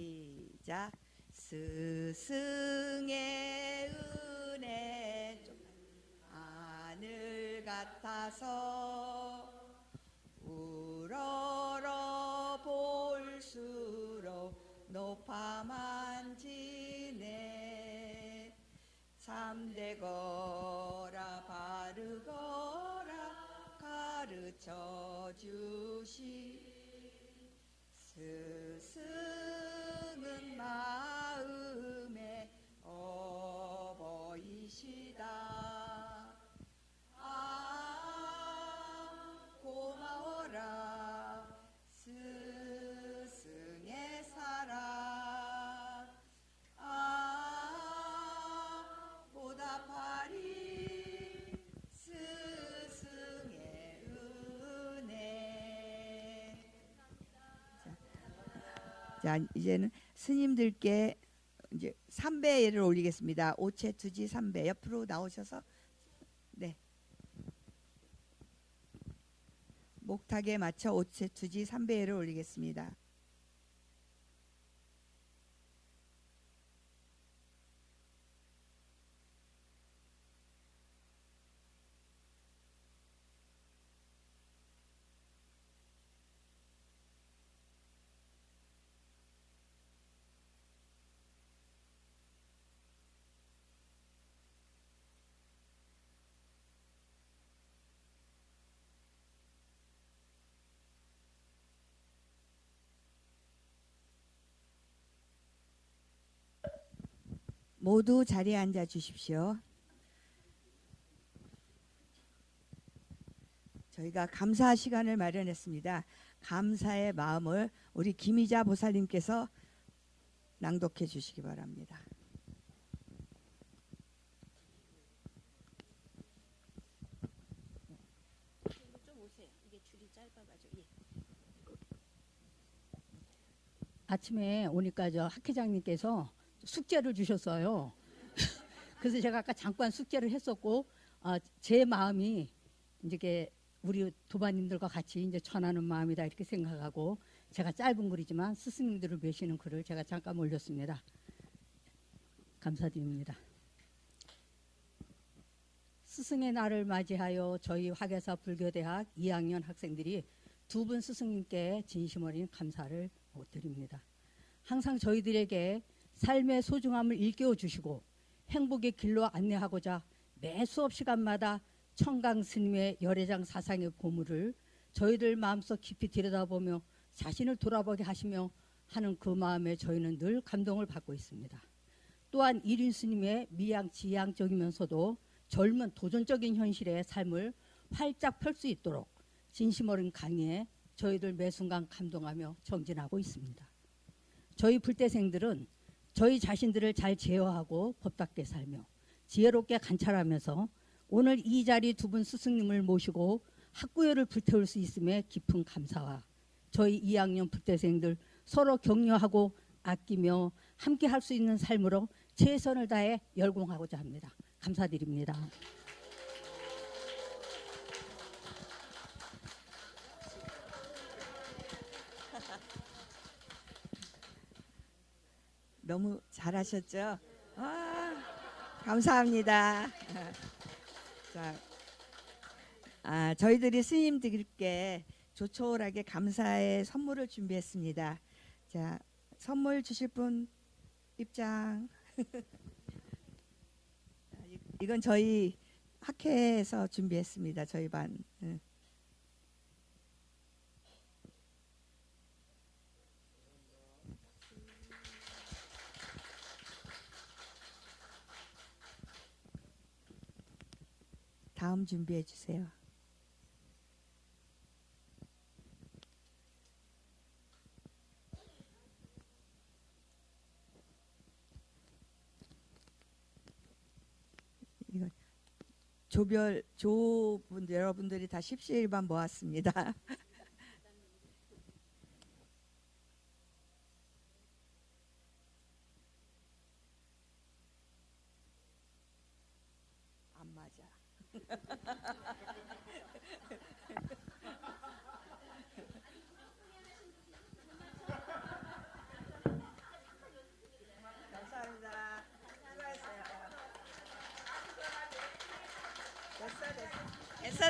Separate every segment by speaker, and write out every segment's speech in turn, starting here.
Speaker 1: 시작. 스승의 은혜 하늘 같아서 우러러 볼수록 높아만 지네. 참되거라 바르거라 가르쳐 주시 스승은 마음의 어버이시다. 고마워라 스승의 사랑. 보답하리 스승의 은혜. 자, 이제는 스님들께 이제 삼배를 올리겠습니다. 오체투지 삼배 옆으로 나오셔서 네. 목탁에 맞춰 오체투지 삼배를 올리겠습니다. 모두 자리에 앉아 주십시오. 저희가 감사 시간을 마련했습니다. 감사의 마음을 우리 김희자 보살님께서 낭독해 주시기 바랍니다.
Speaker 2: 좀 오세요. 이게 줄이 짧아가지고.
Speaker 3: 아침에 오니까 저 학회장님께서 숙제를 주셨어요. 그래서 제가 아까 잠깐 숙제를 했었고, 제 마음이 이제 우리 도반님들과 같이 이제 전하는 마음이다 이렇게 생각하고 제가 짧은 글이지만 스승님들을 모시는 글을 제가 잠깐 올렸습니다. 감사드립니다. 스승의 날을 맞이하여 저희 화계사 불교대학 2학년 학생들이 두 분 스승님께 진심 어린 감사를 드립니다. 항상 저희들에게 삶의 소중함을 일깨워 주시고 행복의 길로 안내하고자 매 수업 시간마다 청강 스님의 열애장 사상의 보물을 저희들 마음속 깊이 들여다보며 자신을 돌아보게 하시며 하는 그 마음에 저희는 늘 감동을 받고 있습니다. 또한 일인 스님의 미양지양적이면서도 젊은 도전적인 현실의 삶을 활짝 펼 수 있도록 진심 어린 강의에 저희들 매 순간 감동하며 정진하고 있습니다. 저희 불대생들은 저희 자신들을 잘 제어하고 법답게 살며 지혜롭게 관찰하면서 오늘 이 자리 두 분 스승님을 모시고 학구열을 불태울 수 있음에 깊은 감사와 저희 2학년 불대생들 서로 격려하고 아끼며 함께 할 수 있는 삶으로 최선을 다해 열공하고자 합니다. 감사드립니다.
Speaker 1: 너무 잘하셨죠? 감사합니다. 자, 저희들이 스님들께 조촐하게 감사의 선물을 준비했습니다. 자, 선물 주실 분 입장. 이건 저희 학회에서 준비했습니다. 저희 반. 다음 준비해 주세요. 이거 조분들 여러분들이 다 십시일반 모았습니다. 안 맞아.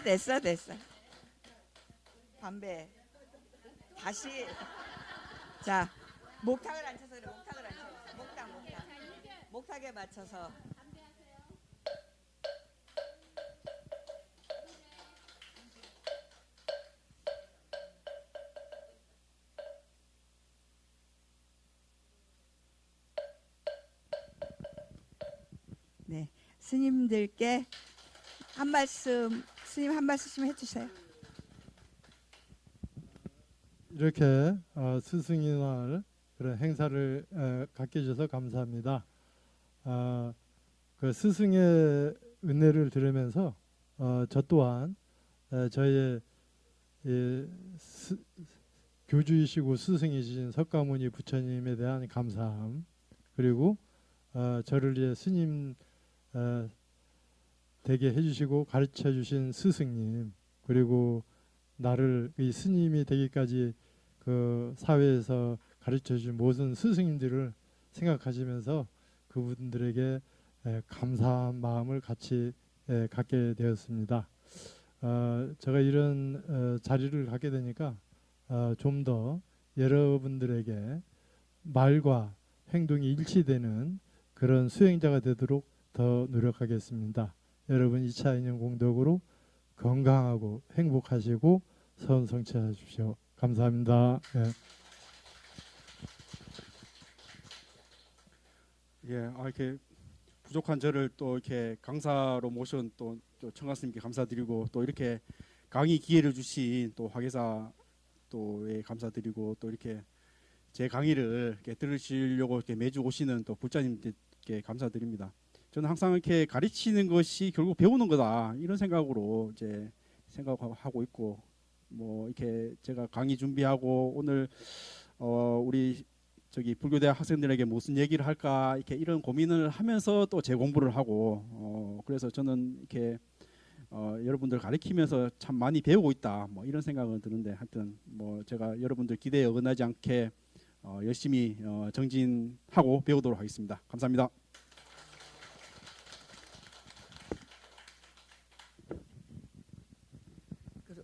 Speaker 1: 됐어. 담배. 다시. 자, 목탁을 안 쳐서 그래. 목탁을 안 쳐서. 목탁. 목탁에 맞춰서. 네, 스님들께 한 말씀, 스님 한 말씀 해주세요.
Speaker 4: 이렇게 스승의 날 그런 행사를 갖게 해주셔서 감사합니다. 그 스승의 은혜를 들으면서 저 또한 저의 교주이시고 스승이신 석가모니 부처님에 대한 감사함, 그리고 저를 위해 스님 되게 해주시고 가르쳐 주신 스승님, 그리고 나를 이 스님이 되기까지 그 사회에서 가르쳐 준 모든 스승님들을 생각하시면서 그분들에게 감사한 마음을 같이 갖게 되었습니다. 제가 이런 자리를 갖게 되니까 좀 더 여러분들에게 말과 행동이 일치되는 그런 수행자가 되도록 더 노력하겠습니다. 여러분 2차 인연 공덕으로 건강하고 행복하시고 성취하십시오. 감사합니다.
Speaker 5: 이렇게 부족한 저를 또 이렇게 강사로 모신 또 청가스님께 감사드리고, 또 이렇게 강의 기회를 주신 또 화계사 또에 감사드리고, 또 이렇게 제 강의를 이렇게 들으시려고 이렇게 매주 오시는 또 불자님들께 감사드립니다. 저는 항상 이렇게 가르치는 것이 결국 배우는 거다, 이런 생각으로 이제 생각하고 있고, 뭐 이렇게 제가 강의 준비하고 오늘 우리 저기 불교대학 학생들에게 무슨 얘기를 할까 이렇게 이런 고민을 하면서 또 제 공부를 하고 그래서 저는 이렇게 여러분들 가르치면서 참 많이 배우고 있다, 뭐 이런 생각은 드는데, 하여튼 뭐 제가 여러분들 기대에 어긋나지 않게 열심히 정진하고 배우도록 하겠습니다. 감사합니다.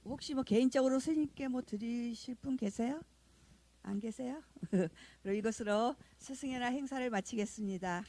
Speaker 1: 혹시 뭐 개인적으로 스님께 뭐 드리실 분 계세요? 안 계세요? 그럼 이것으로 스승의 날 행사를 마치겠습니다.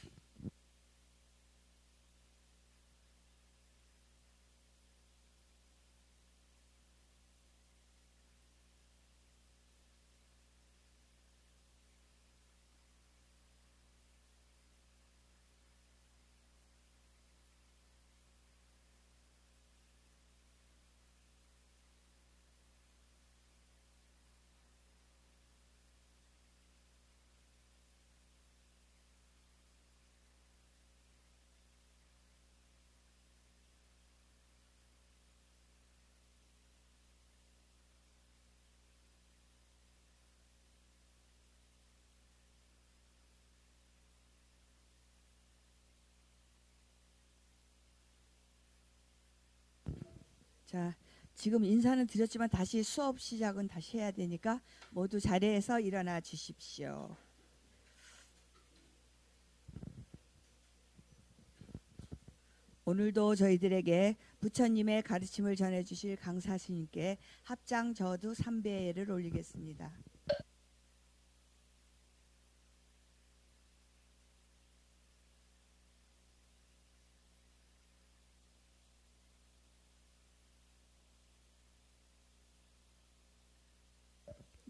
Speaker 1: 자, 지금 인사는 드렸지만 다시 수업 시작은 다시 해야 되니까 모두 자리에서 일어나 주십시오. 오늘도 저희들에게 부처님의 가르침을 전해주실 강사 스님께 합장 저두 3배를 올리겠습니다.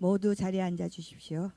Speaker 1: 모두 자리에 앉아 주십시오.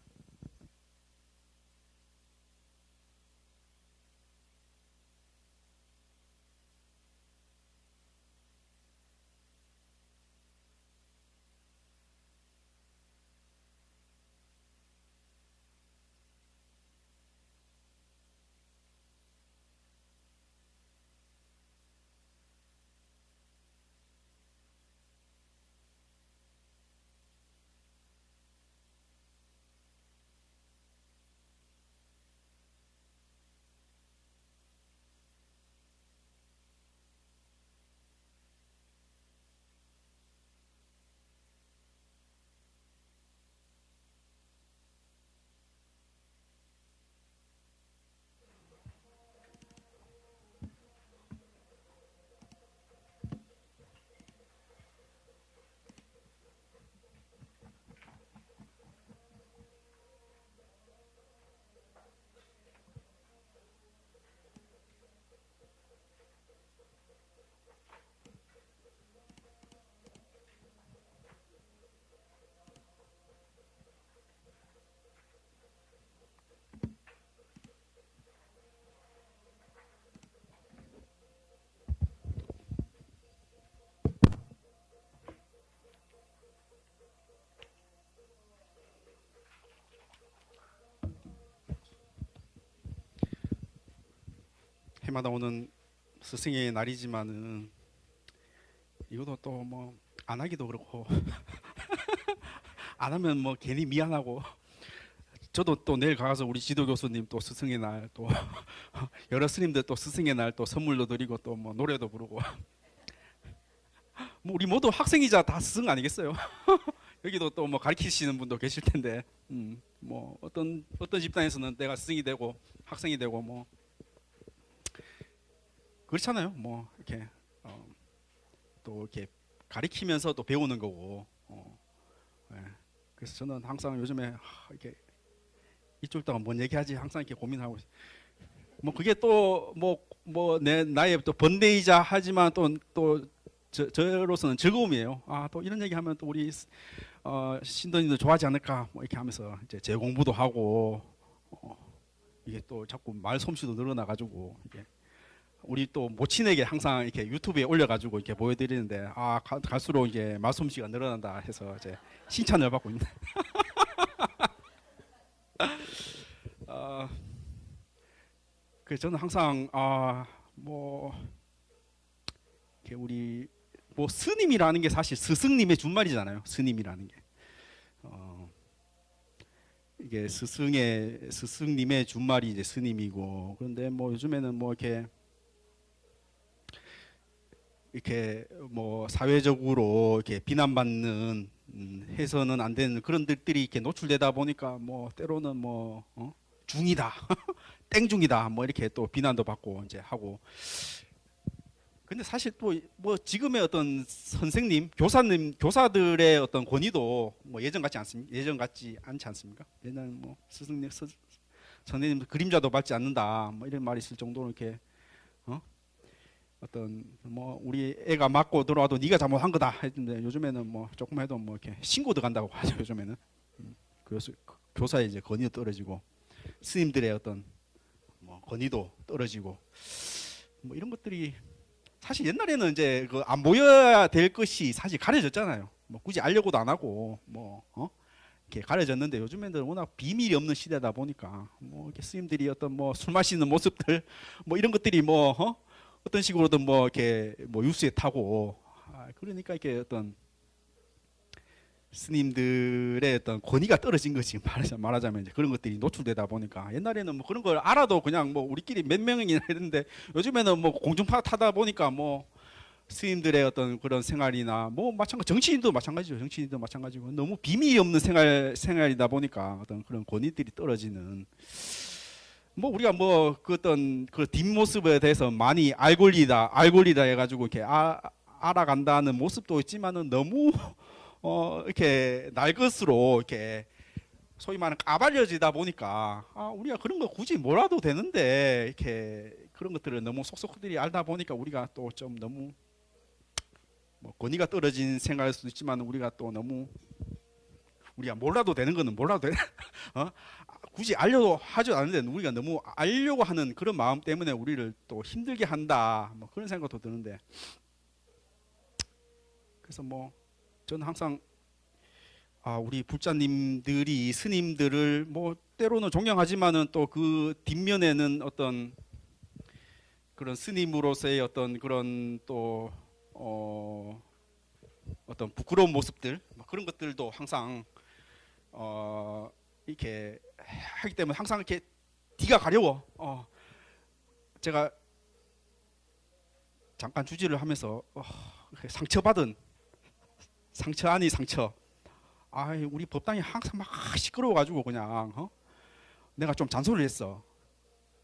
Speaker 5: 해마다 오는 스승의 날이지만은 이것도 또 뭐 안 하기도 그렇고 안 하면 뭐 괜히 미안하고 저도 또 내일 가서 우리 지도 교수님 또 스승의 날 또 여러 스님들 또 스승의 날 또 선물도 드리고 또 뭐 노래도 부르고 뭐 우리 모두 학생이자 다 스승 아니겠어요? 여기도 또 뭐 가르치시는 분도 계실 텐데 뭐 어떤 집단에서는 내가 스승이 되고 학생이 되고 뭐 그렇잖아요. 뭐 이렇게 또 이렇게 가르치면서 또 배우는 거고. 예. 그래서 저는 항상 요즘에 이렇게 이쪽 동안 뭔 얘기하지 항상 이렇게 고민하고 뭐 그게 또 뭐 내 나의 또 번뇌이자 하지만 또 저로서는 즐거움이에요. 아 또 이런 얘기하면 또 우리 신도님들 좋아하지 않을까 뭐 이렇게 하면서 이제 재공부도 하고 이게 또 자꾸 말 솜씨도 늘어나 가지고 이게 우리 또 모친에게 항상 이렇게 유튜브에 올려가지고 이렇게 보여드리는데 갈수록 이게 말 솜씨가 늘어난다 해서 이제 칭찬을 받고 있는. 그 저는 항상 뭐 이렇게 우리 뭐 스님이라는 게 사실 스승님의 준말이잖아요. 스님이라는 게 이게 스승님의 준말이 이제 스님이고 그런데 뭐 요즘에는 뭐 이렇게 뭐 사회적으로 이렇게 비난받는 해서는 안 되는 그런 들들이 이렇게 노출되다 보니까 뭐 때로는 뭐 중이다, 땡중이다 뭐 이렇게 또 비난도 받고 이제 하고. 근데 사실 또 뭐 지금의 어떤 선생님, 교사들의 어떤 권위도 뭐 예전 같지 않지 않습니까? 옛날 뭐 스승님, 선생님 그림자도 밟지 않는다 뭐 이런 말이 있을 정도로 이렇게 어떤 뭐 우리 애가 맞고 들어와도 네가 잘못한 거다 했는데 요즘에는 뭐 조금 해도 뭐 이렇게 신고 들어간다고 하죠. 요즘에는 교사의 이제 권위도 떨어지고 스님들의 어떤 뭐 권위도 떨어지고 뭐 이런 것들이 사실 옛날에는 이제 그 안 보여야 될 것이 사실 가려졌잖아요. 뭐 굳이 알려고도 안 하고 뭐 이렇게 가려졌는데 요즘에는 워낙 비밀이 없는 시대다 보니까 뭐 이렇게 스님들이 어떤 뭐 술 마시는 모습들 뭐 이런 것들이 뭐 어떤 식으로든 뭐 이렇게 뭐 뉴스에 타고 그러니까 이렇게 어떤 스님들의 어떤 권위가 떨어진 것이 말하자면 이제 그런 것들이 노출되다 보니까 옛날에는 뭐 그런 걸 알아도 그냥 뭐 우리끼리 몇 명이나 했는데 요즘에는 뭐 공중파 타다 보니까 뭐 스님들의 어떤 그런 생활이나 뭐 정치인도 마찬가지고 너무 비밀이 없는 생활이다 보니까 어떤 그런 권위들이 떨어지는. 뭐 우리가 뭐 그 어떤 그 뒷모습에 대해서 많이 알골리다 해가지고 이렇게 알아간다는 모습도 있지만은 너무 이렇게 날 것으로 이렇게 소위 말하는 까발려지다 보니까 우리가 그런 거 굳이 몰라도 되는데 이렇게 그런 것들을 너무 속속들이 알다 보니까 우리가 또 좀 너무 뭐 권위가 떨어진 생각일 수도 있지만 우리가 또 너무 우리가 몰라도 되는 거는 몰라도 돼. 굳이 알려도 하지 않는데 우리가 너무 알려고 하는 그런 마음 때문에 우리를 또 힘들게 한다 뭐 그런 생각도 드는데 그래서 뭐 저는 항상 우리 불자님들이 스님들을 뭐 때로는 존경하지만은 또 그 뒷면에는 어떤 그런 스님으로서의 어떤 그런 또 어떤 부끄러운 모습들 뭐 그런 것들도 항상 이렇게 하기 때문에 항상 이렇게 뒤가 가려워. 제가 잠깐 주지를 하면서 상처받은 상처 아니 상처. 우리 법당이 항상 막 시끄러워가지고 그냥 내가 좀 잔소리를 했어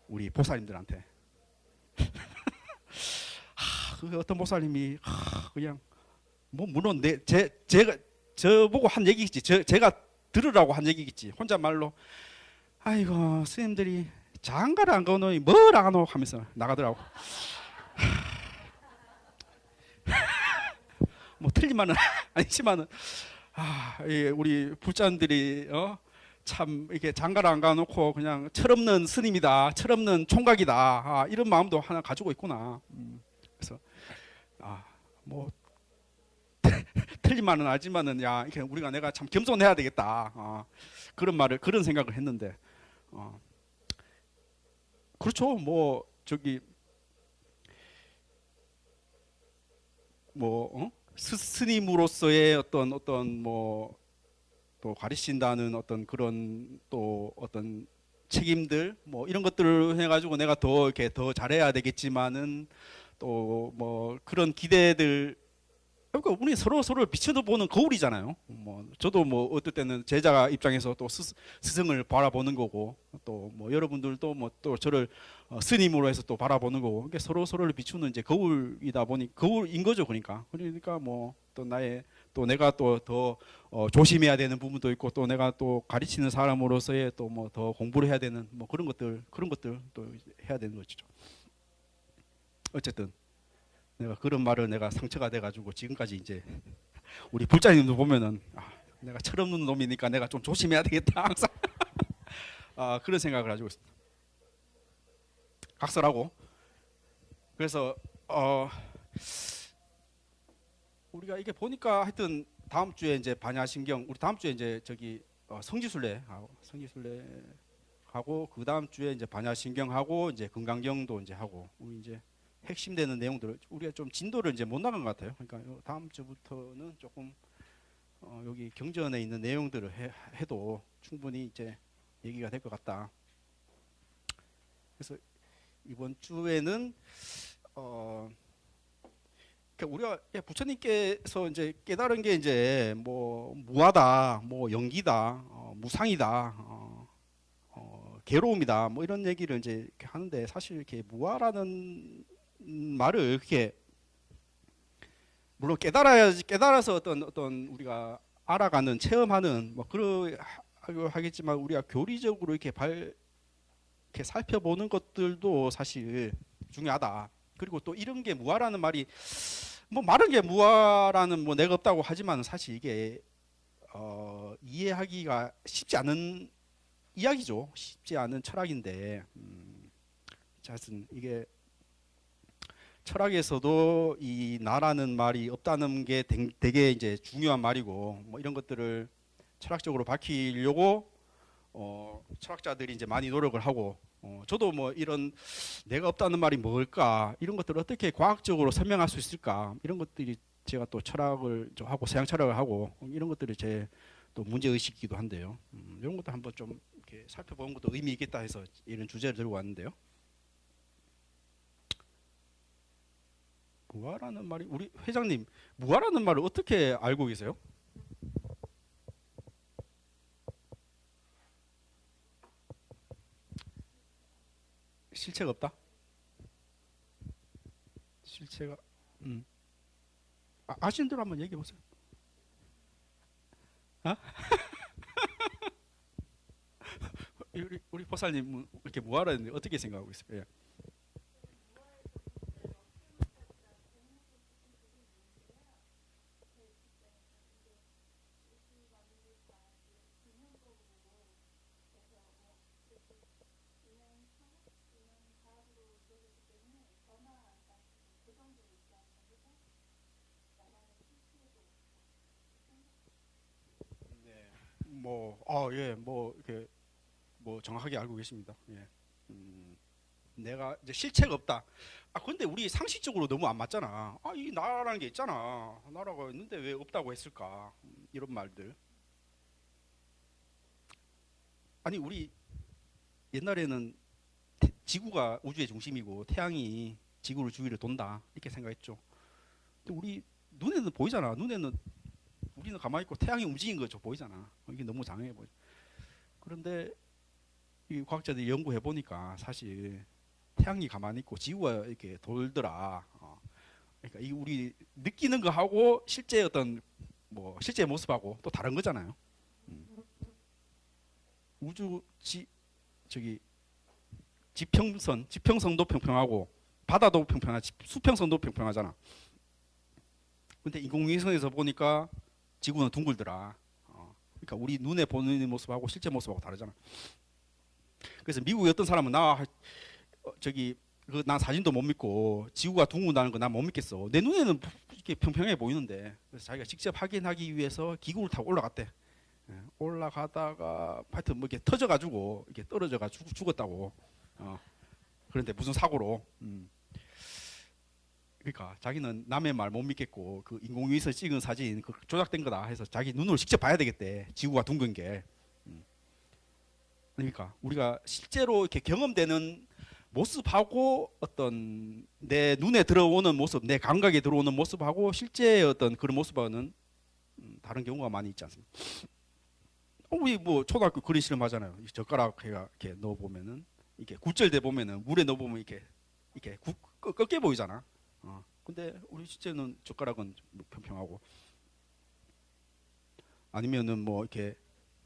Speaker 5: 우리 보살님들한테. 그 어떤 보살님이 그냥 뭐 물론 제가 저보고 한 얘기겠지. 제가 들으라고 한 얘기겠지. 혼잣말로 아이고 스님들이 장가를 안 가노니 뭘 안 하노 하면서 나가더라고. 뭐 틀린 말은 아니지만은 우리 불자들이 참 이렇게 장가를 안 가놓고 그냥 철없는 스님이다, 철없는 총각이다 이런 마음도 하나 가지고 있구나. 그래서 뭐 틀린 말은 아니지만은 이렇게 내가 참 겸손해야 되겠다. 그런 생각을 했는데 그렇죠. 뭐 저기 스님으로서의 어떤 뭐 또 가르친다는 어떤 그런 또 어떤 책임들 뭐 이런 것들을 해가지고 내가 더 이렇게 더 잘해야 되겠지만은 또 뭐 그런 기대들, 그러니까 우리 서로를 비춰보는 거울이잖아요. 뭐 저도 뭐 어떨 때는 제자 입장에서 또 스승을 바라보는 거고, 또 뭐 여러분들도 뭐 또 저를 스님으로 해서 또 바라보는 거고, 그러니까 서로를 비추는 이제 거울이다 보니 거울인 거죠. 그러니까 뭐 또 내가 또 더 조심해야 되는 부분도 있고, 또 내가 또 가르치는 사람으로서의 또 뭐 더 공부를 해야 되는 뭐 그런 것들 또 해야 되는 거죠. 어쨌든 내가 그런 말을 내가 상처가 돼가지고 지금까지 이제 우리 불자님도 보면은 내가 철없는 놈이니까 내가 좀 조심해야 되겠다 항상 그런 생각을 가지고 있습니다. 각설하고. 그래서 우리가 이게 보니까 하여튼 다음 주에 이제 반야신경, 우리 다음 주에 이제 저기 성지순례 하고 그 다음 주에 이제 반야신경하고 이제 금강경도 이제 하고, 우리 이제 핵심되는 내용들을 우리가 좀 진도를 이제 못 나간 것 같아요. 그러니까 다음 주부터는 조금 여기 경전에 있는 내용들을 해도 충분히 이제 얘기가 될 것 같다. 그래서 이번 주에는 그러니까 우리가 부처님께서 이제 깨달은 게 이제 뭐 무하다, 뭐 영기다, 무상이다, 괴로움이다, 뭐 이런 얘기를 이제 이렇게 하는데, 사실 이렇게 무하라는 말을 이렇게 물론 깨달아서 어떤 우리가 알아가는, 체험하는 뭐 그러 하겠지만, 우리가 교리적으로 이렇게 살펴보는 것들도 사실 중요하다. 그리고 또 이런 게 무하라는 말이 뭐 마른 게 무하라는 뭐 내가 없다고 하지만 사실 이게 이해하기가 쉽지 않은 이야기죠. 쉽지 않은 철학인데, 하여튼 이게 철학에서도 이 나라는 말이 없다는 게 되게 이제 중요한 말이고, 뭐 이런 것들을 철학적으로 밝히려고 철학자들이 이제 많이 노력을 하고, 저도 뭐 이런 내가 없다는 말이 뭘까, 이런 것들을 어떻게 과학적으로 설명할 수 있을까, 이런 것들이 제가 또 철학을 좀 하고 서양 철학을 하고 이런 것들이 제 또 문제 의식이기도 한데요. 이런 것도 한번 좀 이렇게 살펴보는 것도 의미 있겠다 해서 이런 주제를 들고 왔는데요. 무하라는 말이, 우리 회장님 무하라는 말을 어떻게 알고 계세요? 실체가 없다? 실체가 아시는 대로 한번 얘기해 보세요. 우리 보살님 이렇게 무하라는데 어떻게 생각하고 있어요? 예. 뭐 이렇게 뭐 정확하게 알고 계십니다. 예. 내가 이제 실체가 없다. 근데 우리 상식적으로 너무 안 맞잖아. 이 나라라는 게 있잖아. 나라가 있는데 왜 없다고 했을까? 이런 말들. 아니 우리 옛날에는 지구가 우주의 중심이고 태양이 지구를 주위를 돈다 이렇게 생각했죠. 근데 우리 눈에는 보이잖아. 우리는 가만히 있고 태양이 움직인 거죠. 보이잖아. 이게 너무 장해 보여. 그런데 이 과학자들이 연구해 보니까 사실 태양이 가만히 있고 지구가 이렇게 돌더라. 그러니까 이 우리 느끼는 거 하고 실제 어떤 뭐 실제 모습하고 또 다른 거잖아요. 우주 지평선도 평평하고 바다도 평평하고 수평선도 평평하잖아. 근데 인공위성에서 보니까 지구는 둥글더라. 그러니까 우리 눈에 보는 모습하고 실제 모습하고 다르잖아. 그래서 미국의 어떤 사람은 난 사진도 못 믿고 지구가 둥근다는 거 난 못 믿겠어. 내 눈에는 이렇게 평평해 보이는데. 그래서 자기가 직접 확인하기 위해서 기구를 타고 올라갔대. 올라가다가 하여튼 뭐 이렇게 터져가지고 이렇게 떨어져가지고 죽었다고. 그런데 무슨 사고로. 그러니까 자기는 남의 말 못 믿겠고 그 인공위에서 찍은 사진 그 조작된 거다 해서 자기 눈으로 직접 봐야 되겠대. 지구가 둥근 게. 그러니까 우리가 실제로 이렇게 경험되는 모습하고 어떤 내 눈에 들어오는 모습, 내 감각에 들어오는 모습하고 실제 어떤 그런 모습하고는 다른 경우가 많이 있지 않습니까? 우리 뭐 초등학교 그림 실험 하잖아요. 이 젓가락 해가 이렇게 넣어 보면은 이렇게 굴절돼 보면은 물에 넣어 보면 이렇게 꺾여 보이잖아. 근데 우리 실제는 젓가락은 평평하고 아니면은 뭐 이렇게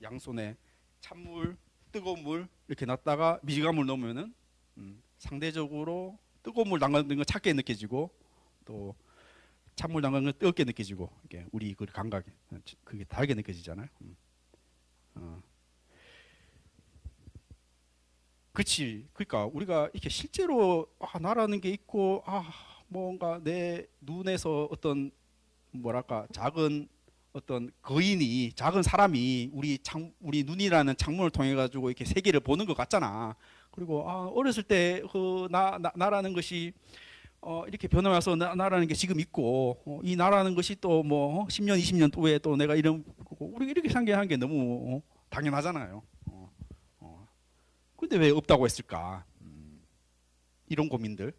Speaker 5: 양손에 찬물, 뜨거운 물 이렇게 놨다가 미지근물 넣으면은 상대적으로 뜨거운 물 담가는 건 차게 느껴지고 또 찬물 담가는 건 뜨겁게 느껴지고 이게 우리 그 감각이 그게 다르게 느껴지잖아요. 그렇지. 그러니까 우리가 이렇게 실제로 나라는 게 있고 뭔가 내 눈에서 어떤 뭐랄까 작은 어떤 거인이 작은 사람이 우리 눈이라는 창문을 통해 가지고 이렇게 세계를 보는 것 같잖아. 그리고 어렸을 때 그 나라는 것이 이렇게 변해와서 나라는 게 지금 있고 이 나라는 것이 또 뭐 10년 20년 후에 또 내가 이런 우리 이렇게 상상하는 게 너무 당연하잖아요. 근데 왜 없다고 했을까? 이런 고민들.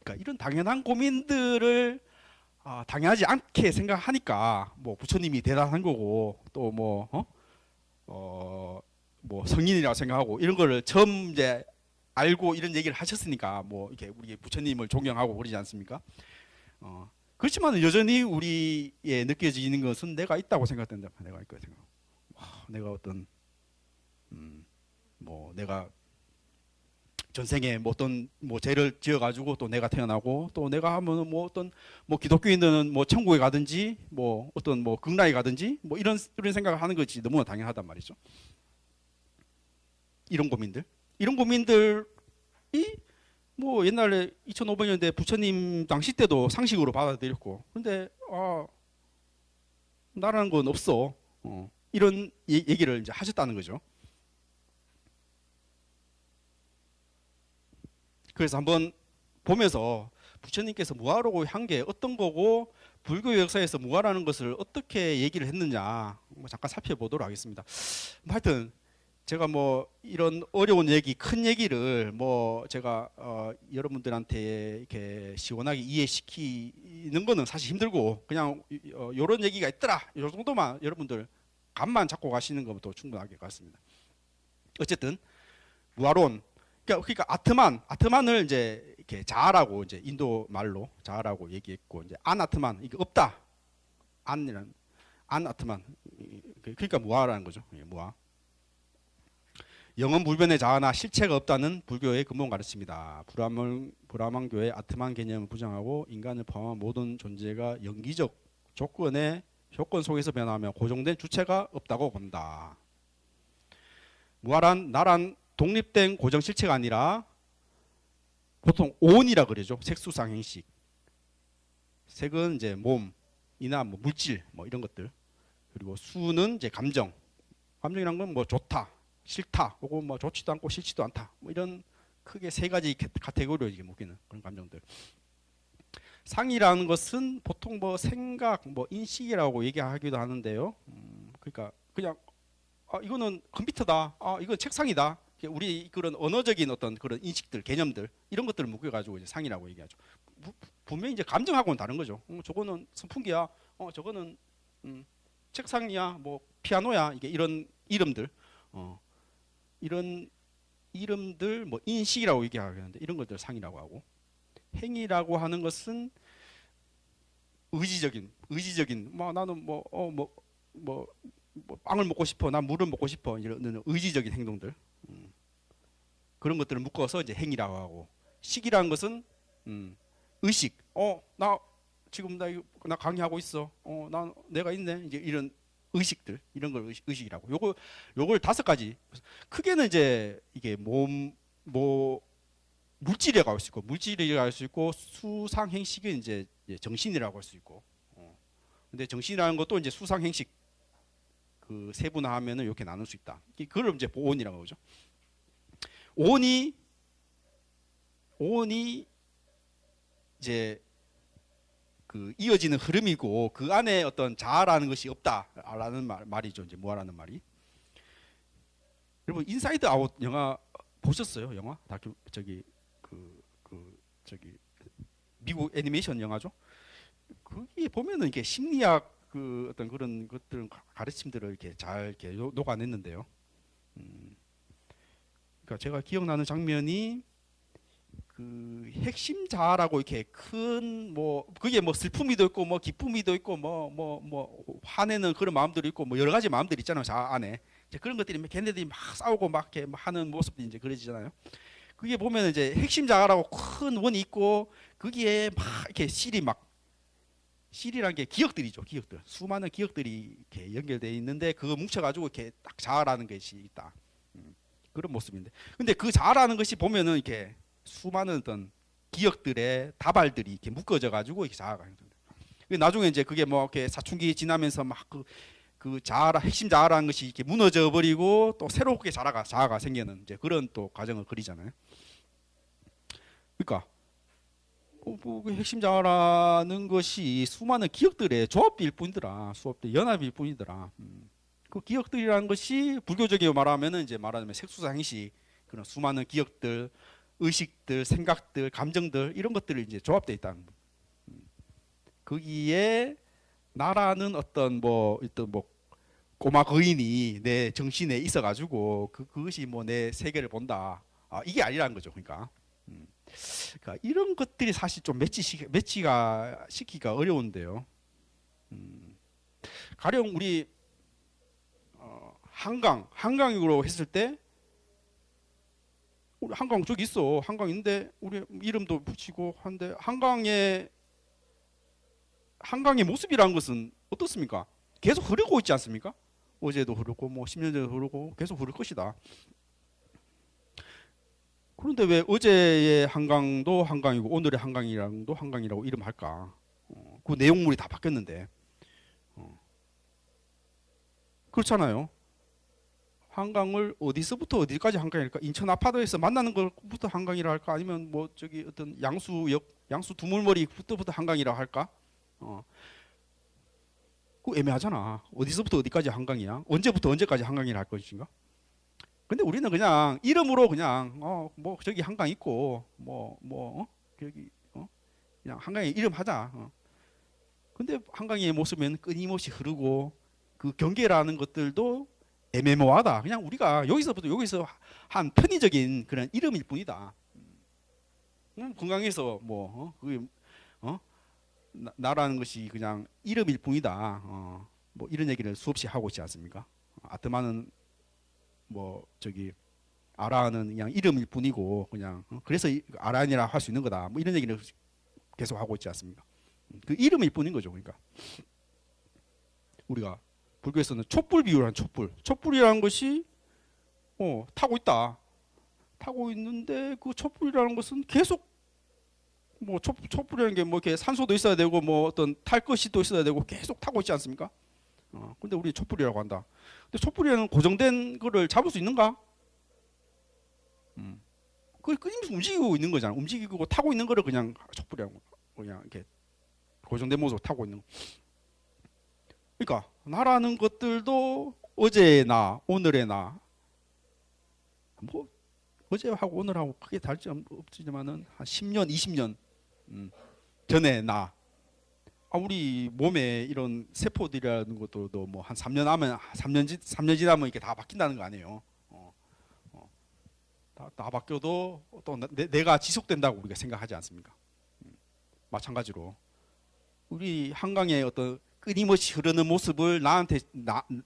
Speaker 5: 그러니까 이런 당연한 고민들을 당연하지 않게 생각하니까 뭐 부처님이 대단한 거고 또 뭐 성인이라고 생각하고 이런 거를 처음 이제 알고 이런 얘기를 하셨으니까 뭐 이렇게 우리 부처님을 존경하고 그러지 않습니까? 그렇지만 여전히 우리에 느껴지는 것은 내가 있다고 생각된다. 내가 있고 생각. 내가 어떤 뭐 내가 전생에 뭐 어떤 뭐 죄를 지어가지고 또 내가 태어나고 또 내가 하면 뭐 어떤 뭐 기독교인들은 뭐 천국에 가든지 뭐 어떤 뭐 극락에 가든지 뭐 이런 생각을 하는 것이 너무나 당연하단 말이죠. 이런 고민들이 뭐 옛날에 2500년대 부처님 당시 때도 상식으로 받아들였고 그런데 나라는 건 없어. 이런 얘기를 이제 하셨다는 거죠. 그래서 한번 보면서 부처님께서 무아라고 한 게 어떤 거고 불교 역사에서 무아라는 것을 어떻게 얘기를 했느냐 잠깐 살펴보도록 하겠습니다. 하여튼 제가 뭐 이런 어려운 얘기, 큰 얘기를 뭐 제가 여러분들한테 이렇게 시원하게 이해시키는 거는 사실 힘들고 그냥 이런 얘기가 있더라 이 정도만 여러분들 감만 잡고 가시는 것도 충분할 것 같습니다. 어쨌든 무아론 그러니까 아트만을 이제 이렇게 자아라고 이제 인도 말로 자아라고 얘기했고 이제 안아트만 이게 없다. 안이란 안아트만 그러니까 무아라는 거죠. 무아. 영원 불변의 자아나 실체가 없다는 불교의 근본 가르침이다. 브라만교의 아트만 개념을 부정하고 인간을 포함한 모든 존재가 영기적 조건 속에서 변화하며 고정된 주체가 없다고 본다. 무아란 나란 독립된 고정 실체가 아니라 보통 온이라 그러죠. 색수상 행식. 색은 이제 몸이나 뭐 물질 뭐 이런 것들. 그리고 수는 이제 감정. 감정이란 건 뭐 좋다, 싫다, 혹은 뭐 좋지도 않고 싫지도 않다. 뭐 이런 크게 세 가지 카테고리로 이게 묶이는 그런 감정들. 상이라는 것은 보통 뭐 생각, 뭐 인식이라고 얘기하기도 하는데요. 그러니까 그냥 이거는 컴퓨터다, 이건 책상이다. 우리 그런 언어적인 어떤 그런 인식들, 개념들 이런 것들을 묶여가지고 이제 상이라고 얘기하죠. 분명히 이제 감정하고는 다른 거죠. 저거는 선풍기야, 저거는 책상이야, 뭐 피아노야, 이게 이런 이름들, 이런 이름들 뭐 인식이라고 얘기하는데 이런 것들 상이라고 하고 행위라고 하는 것은 의지적인 뭐 나는 뭐 빵을 먹고 싶어, 난 물을 먹고 싶어 이런 의지적인 행동들. 그런 것들을 묶어서 이제 행위라고 하고 식이라는 것은 의식. 나 지금 나 강의하고 있어. 나 내가 있네. 이제 이런 의식들 이런 걸 의식이라고. 요걸 5가지. 크게는 이제 이게 물질이라고 할 수 있고 물질이라고 할 수 있고 수상 행식은 이제 정신이라고 할 수 있고. 근데 정신이라는 것도 이제 수상 행식 그 세분화하면은 이렇게 나눌 수 있다. 그걸 이제 보온이라고 하죠. 온이 오온이 이제 그 이어지는 흐름이고 그 안에 어떤 자아라는 것이 없다라는 말이죠. 이제 무아라는 말이. 여러분 인사이드 아웃 영화 보셨어요? 영화 다큐 저기 미국 애니메이션 영화죠. 거기 보면은 이게 심리학 그 어떤 그런 것들 가르침들을 이렇게 잘 이렇게 녹아냈는데요. 그러니까 제가 기억나는 장면이 그 핵심 자아라고 이렇게 큰 뭐 그게 뭐 슬픔이도 있고 뭐 기쁨이도 있고 뭐 화내는 그런 마음들이 있고 뭐 여러 가지 마음들이 있잖아요. 자아 안에 이제 그런 것들이 걔네들이 막 싸우고 막 이렇게 하는 모습이 이제 그려지잖아요. 그게 보면 이제 핵심 자아라고 큰 원이 있고 거기에 막 이렇게 실이란 게 기억들이죠. 기억들 수많은 기억들이 이렇게 연결되어 있는데 그거 뭉쳐가지고 이렇게 딱 자아라는 것이 있다. 그런 모습인데 근데 그 자아라는 것이 보면은 이렇게 수많은 어떤 기억들의 다발들이 이렇게 묶어져 가지고 이렇게 자아가 나중에 이제 그게 뭐 이렇게 사춘기 지나면서 막 그 자아라 핵심 자아라는 것이 이렇게 무너져 버리고 또 새롭게 자아가 생기는 이제 그런 또 과정을 그리잖아요. 그러니까 그 핵심 자아라는 것이 수많은 기억들의 조합일 뿐이더라. 수업들 연합일 뿐이더라. 그 기억들이라는 것이 불교적으로 말하면은 이제 말하자면 색수상식 그런 수많은 기억들, 의식들, 생각들, 감정들 이런 것들이 이제 조합되어 있다는 거. 거기에 나라는 어떤 뭐 꼬마 거인이 내 정신에 있어가지고 그것이 뭐 내 세계를 본다. 이게 아니라는 거죠. 그러니까 이런 것들이 사실 좀 매치가 시키기가 어려운데요. 가령 우리 한강으로 했을 때 우리 한강 저기 있어. 한강 있는데 우리 이름도 붙이고 한데 한강의 모습이라는 것은 어떻습니까? 계속 흐르고 있지 않습니까? 어제도 흐르고 뭐 10년 전에도 흐르고 계속 흐를 것이다. 그런데 왜 어제의 한강도 한강이고 오늘의 한강이랑도 한강이라고 이름할까? 그 내용물이 다 바뀌었는데 그렇잖아요. 한강을 어디서부터 어디까지 한강일까? 인천 아파트에서 만나는 것부터 한강이라 할까? 아니면 뭐 저기 어떤 양수 두물머리부터 한강이라 할까? 그 애매하잖아. 어디서부터 어디까지 한강이야? 언제부터 언제까지 한강이라 할 것인가? 근데 우리는 그냥 이름으로 그냥 뭐 저기 한강 있고 저기 그냥 한강에 이름 하자. 근데 한강의 모습은 끊임없이 흐르고 그 경계라는 것들도 애매모호하다. 그냥 우리가 여기서 한 편의적인 그런 이름일 뿐이다. 그냥 건강해서 그게 나라는 것이 그냥 이름일 뿐이다. 뭐 이런 얘기를 수없이 하고 있지 않습니까? 아트마는 뭐 저기 아라는 그냥 이름일 뿐이고 그냥 그래서 아라니라 할 수 있는 거다. 뭐 이런 얘기를 계속 하고 있지 않습니까? 그 이름일 뿐인 거죠. 그러니까 우리가 불교에서는 촛불 비유라는 촛불이라는 것이 타고 있다. 타고 있는데 그 촛불이라는 것은 계속 뭐 촛불이라는 게 뭐 이렇게 산소도 있어야 되고 뭐 어떤 탈 것이 또 있어야 되고 계속 타고 있지 않습니까? 근데 우리 촛불이라고 한다. 근데 촛불이라는 고정된 거를 잡을 수 있는가? 그게 끊임없이 움직이고 있는 거잖아. 움직이고 타고 있는 거를 그냥 촛불이라고 그냥 이렇게 고정된 모습으로 타고 있는 거. 그러니까 나라는 것들도 어제의 나, 오늘의 나, 뭐 어제하고 오늘하고 크게 다를 점 없지만은 한 10년, 20년 전에 나. 우리 몸에 이런 세포들이라는 것도 뭐 한 3년 지나면 이렇게 다 바뀐다는 거 아니에요. 다 바뀌어도 또 내가 지속된다고 우리가 생각하지 않습니까? 마찬가지로 우리 한강의 어떤 끊임없이 흐르는 모습을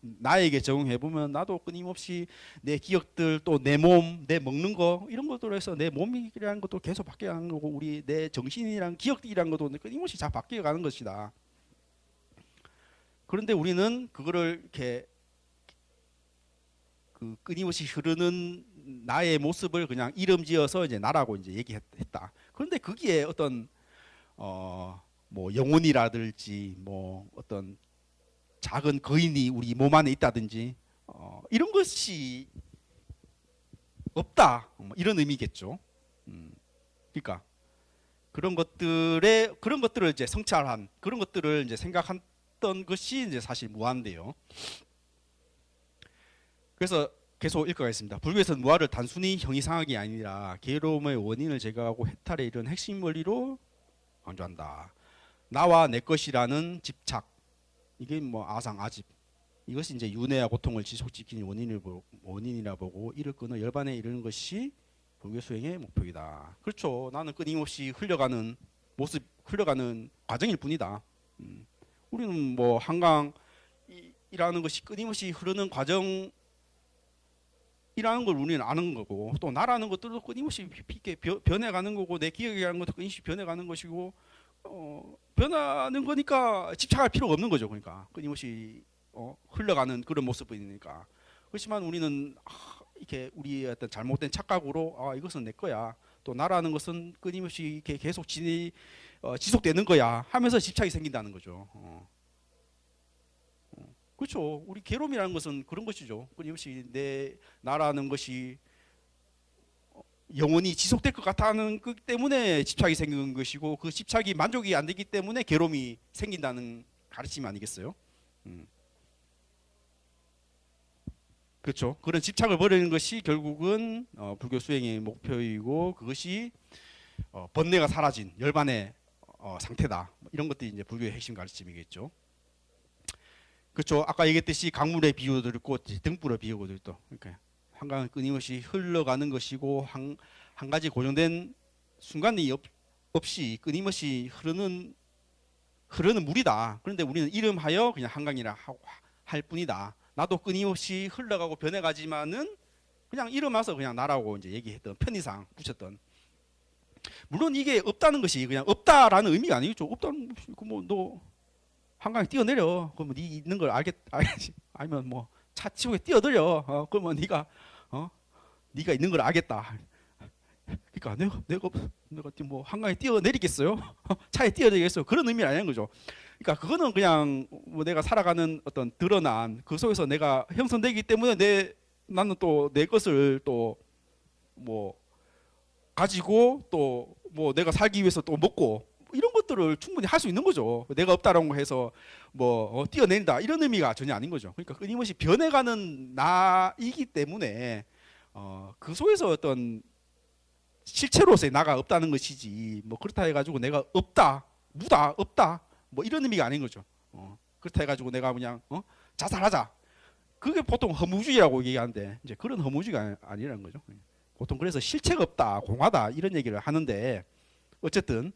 Speaker 5: 나에게 적용해 보면 나도 끊임없이 내 기억들 또 내 몸, 내 먹는 거 이런 것들로 해서 내 몸이라는 것도 계속 바뀌어가는 거고 우리 내 정신이랑 기억이라는 것도 끊임없이 잘 바뀌어가는 것이다. 그런데 우리는 그거를 이렇게 그 끊임없이 흐르는 나의 모습을 그냥 이름지어서 이제 나라고 이제 얘기했다. 그런데 거기에 어떤 뭐 영혼이라든지 뭐 어떤 작은 거인이 우리 몸 안에 있다든지 이런 것이 없다. 이런 의미겠죠. 그러니까 그런 것들을 이제 성찰한 그런 것들을 이제 생각했던 것이 이제 사실 무아인데요. 그래서 계속 읽어가겠습니다. 불교에서는 무아를 단순히 형이상학이 아니라 괴로움의 원인을 제거하고 해탈에 이른 핵심 원리로 강조한다. 나와 내 것이라는 집착, 이게 뭐 아상, 아집, 이것이 이제 윤회와 고통을 지속시키는 원인이라 보고 이를 끊어 열반에 이르는 것이 불교 수행의 목표이다. 그렇죠. 나는 끊임없이 흘러가는 모습, 흘러가는 과정일 뿐이다. 우리는 뭐 한강이라는 것이 끊임없이 흐르는 과정이라는 걸 우리는 아는 거고, 또 나라는 것들도 끊임없이 변해가는 거고, 내 기억이라는 것도 끊임없이 변해가는 것이고, 변하는 거니까 집착할 필요가 없는 거죠. 그러니까 끊임없이 흘러가는 그런 모습이니까. 그렇지만 우리는 이렇게 우리의 어떤 잘못된 착각으로 이것은 내 거야, 또 나라는 것은 끊임없이 이렇게 계속 지속되는 거야 하면서 집착이 생긴다는 거죠. 그렇죠. 우리 괴로움이라는 것은 그런 것이죠. 끊임없이 내 나라는 것이 영원히 지속될 것 같다는 그 때문에 집착이 생기는 것이고, 그 집착이 만족이 안 되기 때문에 괴로움이 생긴다는 가르침 아니겠어요? 그렇죠. 그런 집착을 버리는 것이 결국은 불교 수행의 목표이고, 그것이 번뇌가 사라진 열반의 상태다. 이런 것들이 이제 불교의 핵심 가르침이겠죠. 그렇죠. 아까 얘기했듯이 강물의 비유도 있고 등불의 비유도 있고, 그러니까 한강은 끊임없이 흘러가는 것이고, 한 가지 고정된 순간이 없이 끊임없이 흐르는 물이다. 그런데 우리는 이름하여 그냥 한강이라 할 뿐이다. 나도 끊임없이 흘러가고 변해가지만은 그냥 이름 와서 그냥 나라고 이제 얘기했던, 편의상 붙였던. 물론 이게 없다는 것이 그냥 없다라는 의미가 아니겠죠. 없다는 뭐 너 한강에 뛰어내려, 그러면 네 있는 걸 알겠지. 아니면 뭐 차 치고 뛰어들려, 그러면 네가 있는 걸 알겠다. 그러니까 내가 뭐 한강에 뛰어내리겠어요? 차에 뛰어내리겠어요? 그런 의미는 아닌 거죠. 그러니까 그거는 그냥 뭐 내가 살아가는 어떤 드러난 그 속에서 내가 형성되기 때문에 나는 또 내 것을 또 뭐 가지고 또 뭐 내가 살기 위해서 또 먹고 이런 것들을 충분히 할 수 있는 거죠. 내가 없다라고 해서 뭐 뛰어낸다 이런 의미가 전혀 아닌 거죠. 그러니까 끊임없이 변해가는 나이기 때문에 그 속에서 어떤 실체로서의 나가 없다는 것이지, 뭐 그렇다 해가지고 내가 없다, 무다, 없다, 뭐 이런 의미가 아닌 거죠. 그렇다 해가지고 내가 그냥 자살하자, 그게 보통 허무주의라고 얘기하는데, 이제 그런 허무주의가 아니라는 거죠. 보통 그래서 실체가 없다, 공하다 이런 얘기를 하는데, 어쨌든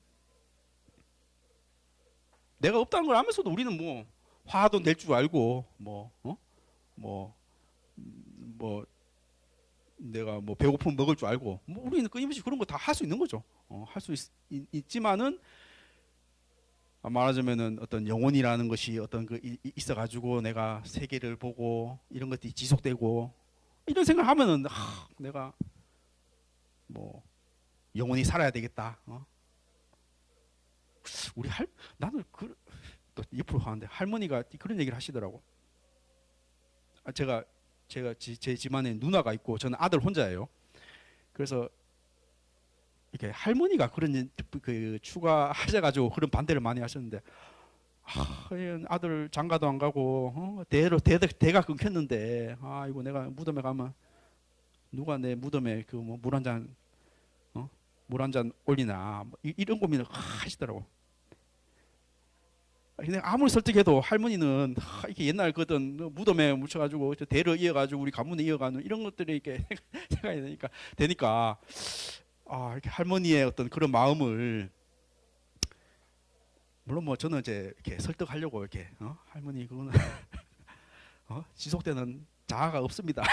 Speaker 5: 내가 없다는 걸 알면서도 우리는 뭐 화도 낼 줄 알고 내가 뭐 배고프면 먹을 줄 알고, 뭐 우리는 끊임없이 그런 거 다 할 수 있는 거죠. 할 수 있지만은 말하자면은 어떤 영혼이라는 것이 어떤 그 있어가지고 내가 세계를 보고 이런 것들이 지속되고 이런 생각을 하면은 내가 뭐 영원히 살아야 되겠다. 나는 또 옆으로 하는데 할머니가 그런 얘기를 하시더라고. 제가 제 집안에 누나가 있고 저는 아들 혼자예요. 그래서 이렇게 할머니가 그런 그 추가하셔가지고 그런 반대를 많이 하셨는데, 아들 장가도 안 가고 대가 끊겼는데, 이거 내가 무덤에 가면 누가 내 무덤에 그 뭐 물 한 잔 올리나, 뭐 이런 고민을 하시더라고. 근데 아무리 설득해도 할머니는 이렇게 옛날 거든 무덤에 묻혀가지고 대를 이어가지고 우리 가문에 이어가는 이런 것들이 이렇게 생각이 되니까 이렇게 할머니의 어떤 그런 마음을, 물론 뭐 저는 이제 이렇게 설득하려고 이렇게 할머니 그거는 지속되는 자아가 없습니다.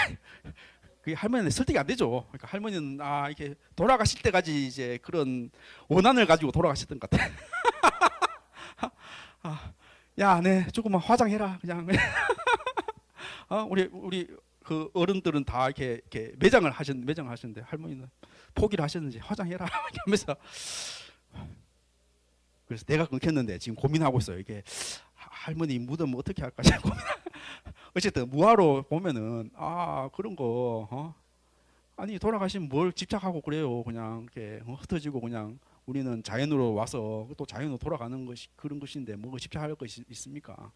Speaker 5: 그게 할머니는 설득이 안 되죠. 그러니까 할머니는 이렇게 돌아가실 때까지 이제 그런 원한을 가지고 돌아가셨던 것 같아. 야, 네, 조금만 화장해라, 그냥. 우리 그 어른들은 다 이렇게 매장을 하셨는데 할머니는 포기를 하셨는지 화장해라 이렇게 하면서. 그래서 내가 끊겼는데 지금 고민하고 있어요. 이게 할머니 무덤 어떻게 할까 고민. 어쨌든 무화로 보면은 그런 거 아니 돌아가시면 뭘 집착하고 그래요. 그냥 이렇게 흩어지고 그냥 우리는 자연으로 와서 또 자연으로 돌아가는 것이 그런 것인데 뭐 집착할 것이 있습니까?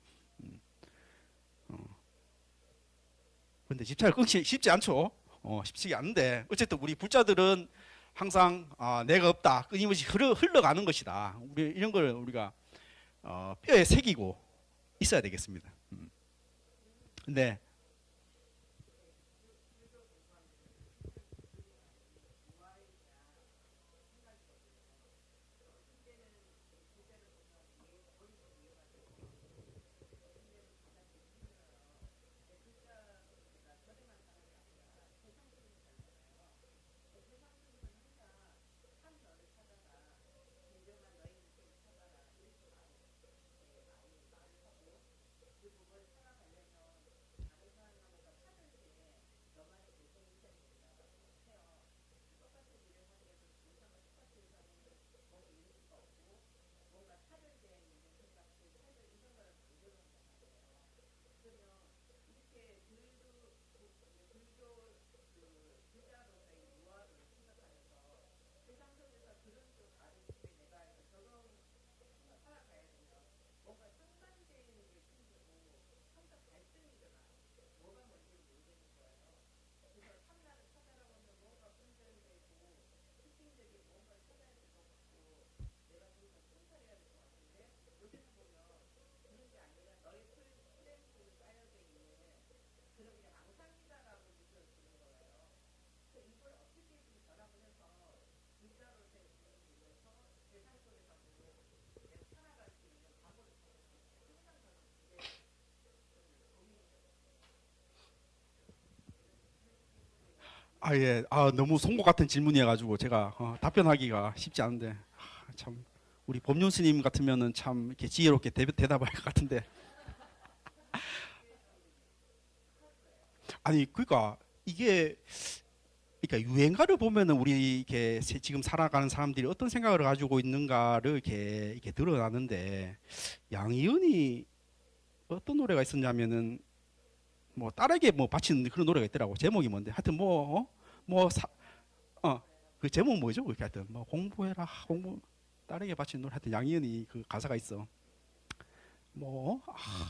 Speaker 5: 근데 집착을 끊기 쉽지 않죠. 쉽지 않은데 어쨌든 우리 불자들은 항상 내가 없다 끊임없이 흘러가는 것이다. 우리 이런 걸 우리가 뼈에 새기고 있어야 되겠습니다. 근데 예. 너무 송곳 같은 질문이어가지고 제가 답변하기가 쉽지 않은데 참 우리 법륜 스님 같으면은 참 이렇게 지혜롭게 대답할 것 같은데 아니 그러니까 이게 그러니까 유행가를 보면은 우리 이렇게 지금 살아가는 사람들이 어떤 생각을 가지고 있는가를 이렇게 드러나는데 양희은이 어떤 노래가 있었냐면은 뭐 딸에게 뭐 바치는 그런 노래가 있더라고. 제목이 뭔데 하여튼 그 제목 뭐죠? 그렇게 하여튼 뭐 공부해라 공부 딸에게 바치는 노래 하여튼 양희은이 그 가사가 있어.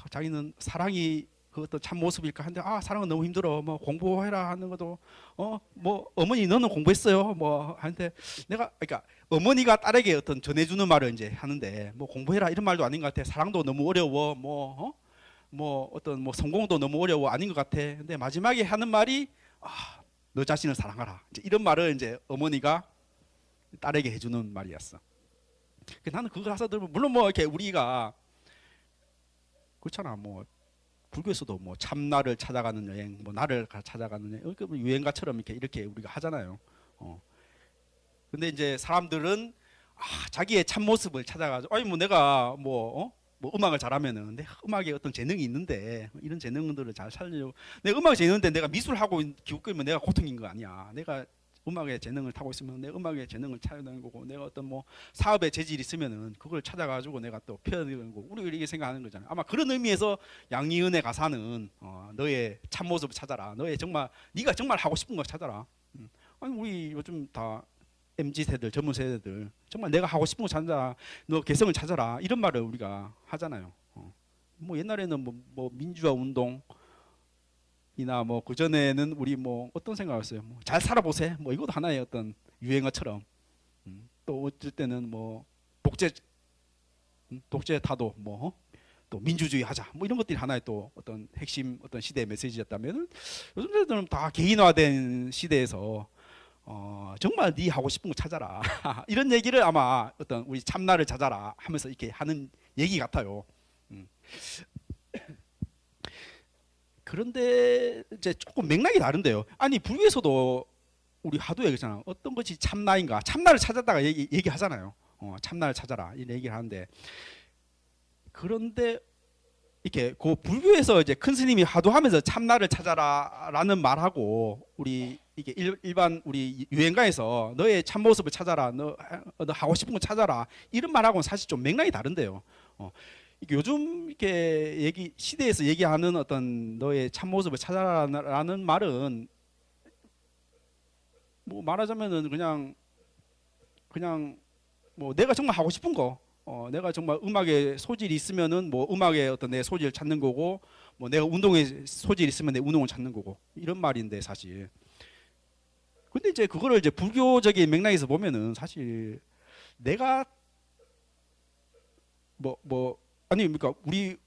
Speaker 5: 자기는 사랑이 그 어떤 참 모습일까 한데 사랑은 너무 힘들어 뭐 공부해라 하는 것도 뭐 어머니 너는 공부했어요 뭐 하는데 내가 그러니까 어머니가 딸에게 어떤 전해주는 말을 이제 하는데 뭐 공부해라 이런 말도 아닌 것 같아. 사랑도 너무 어려워 뭐 어떤 뭐 성공도 너무 어려워 아닌 것 같아. 근데 마지막에 하는 말이 너 자신을 사랑하라. 이제 이런 말을 이제 어머니가 딸에게 해주는 말이었어. 나는 그거 가서 들으면 물론 뭐 이렇게 우리가 그렇잖아. 뭐 불교에서도 뭐 참나를 찾아가는 여행, 뭐 나를 찾아가는 여행, 유행가처럼 이렇게 우리가 하잖아요. 근데 이제 사람들은 자기의 참 모습을 찾아가지고 아니 뭐 내가 뭐 음악을 잘하면은 내 음악에 어떤 재능이 있는데 이런 재능들을 잘 살려고 내가 음악이 재능인데 내가 미술하고 기웃거리면 내가 고통인 거 아니야. 내가 음악의 재능을 타고 있으면 내 음악의 재능을 찾아내는 거고 내가 어떤 뭐 사업의 재질이 있으면은 그걸 찾아가지고 내가 또 표현하는 거고 우리가 이렇게 생각하는 거잖아요. 아마 그런 의미에서 양희은의 가사는 너의 참 모습을 찾아라. 네가 정말 하고 싶은 걸 찾아라. 아니 우리 요즘 다 MZ 세대들 젊은 세대들 정말 내가 하고 싶은 거 찾아라. 너 개성을 찾아라. 이런 말을 우리가 하잖아요. 뭐 옛날에는 뭐 민주화 운동 이나 뭐 그 전에는 우리 뭐 어떤 생각이었어요. 뭐 잘 살아보세. 뭐 이것도 하나의 어떤 유행어처럼. 또 어쩔 때는 뭐 독재 타도 뭐 또 민주주의 하자. 뭐 이런 것들이 하나의 또 어떤 핵심 어떤 시대의 메시지였다면은 요즘 애들은 다 개인화된 시대에서 정말 네 하고 싶은 거 찾아라. 이런 얘기를 아마 어떤 우리 참나를 찾아라 하면서 이렇게 하는 얘기 같아요. 그런데 이제 조금 맥락이 다른데요. 아니 불교에서도 우리 하도 얘기잖아. 어떤 것이 참나인가? 참나를 찾았다가 얘기하잖아요. 참나를 찾아라 이런 얘기를 하는데 그런데 이렇게 그 불교에서 이제 큰 스님이 하도 하면서 참나를 찾아라라는 말하고 우리 이게 일반 우리 유행가에서 너의 참 모습을 찾아라, 너 하고 싶은 거 찾아라 이런 말하고는 사실 좀 맥락이 다른데요. 요즘 이렇게 시대에서 얘기하는 어떤 너의 참 모습을 찾아라라는 말은 뭐 말하자면은 그냥 뭐 내가 정말 하고 싶은 거, 내가 정말 음악에 소질이 있으면은 뭐 음악에 어떤 내 소질을 찾는 거고, 뭐 내가 운동에 소질이 있으면 내 운동을 찾는 거고, 이런 말인데 사실. 근데 이제 그거를 이제 불교적인 맥락에서 보면은 사실 내가 아니 그러니까 우리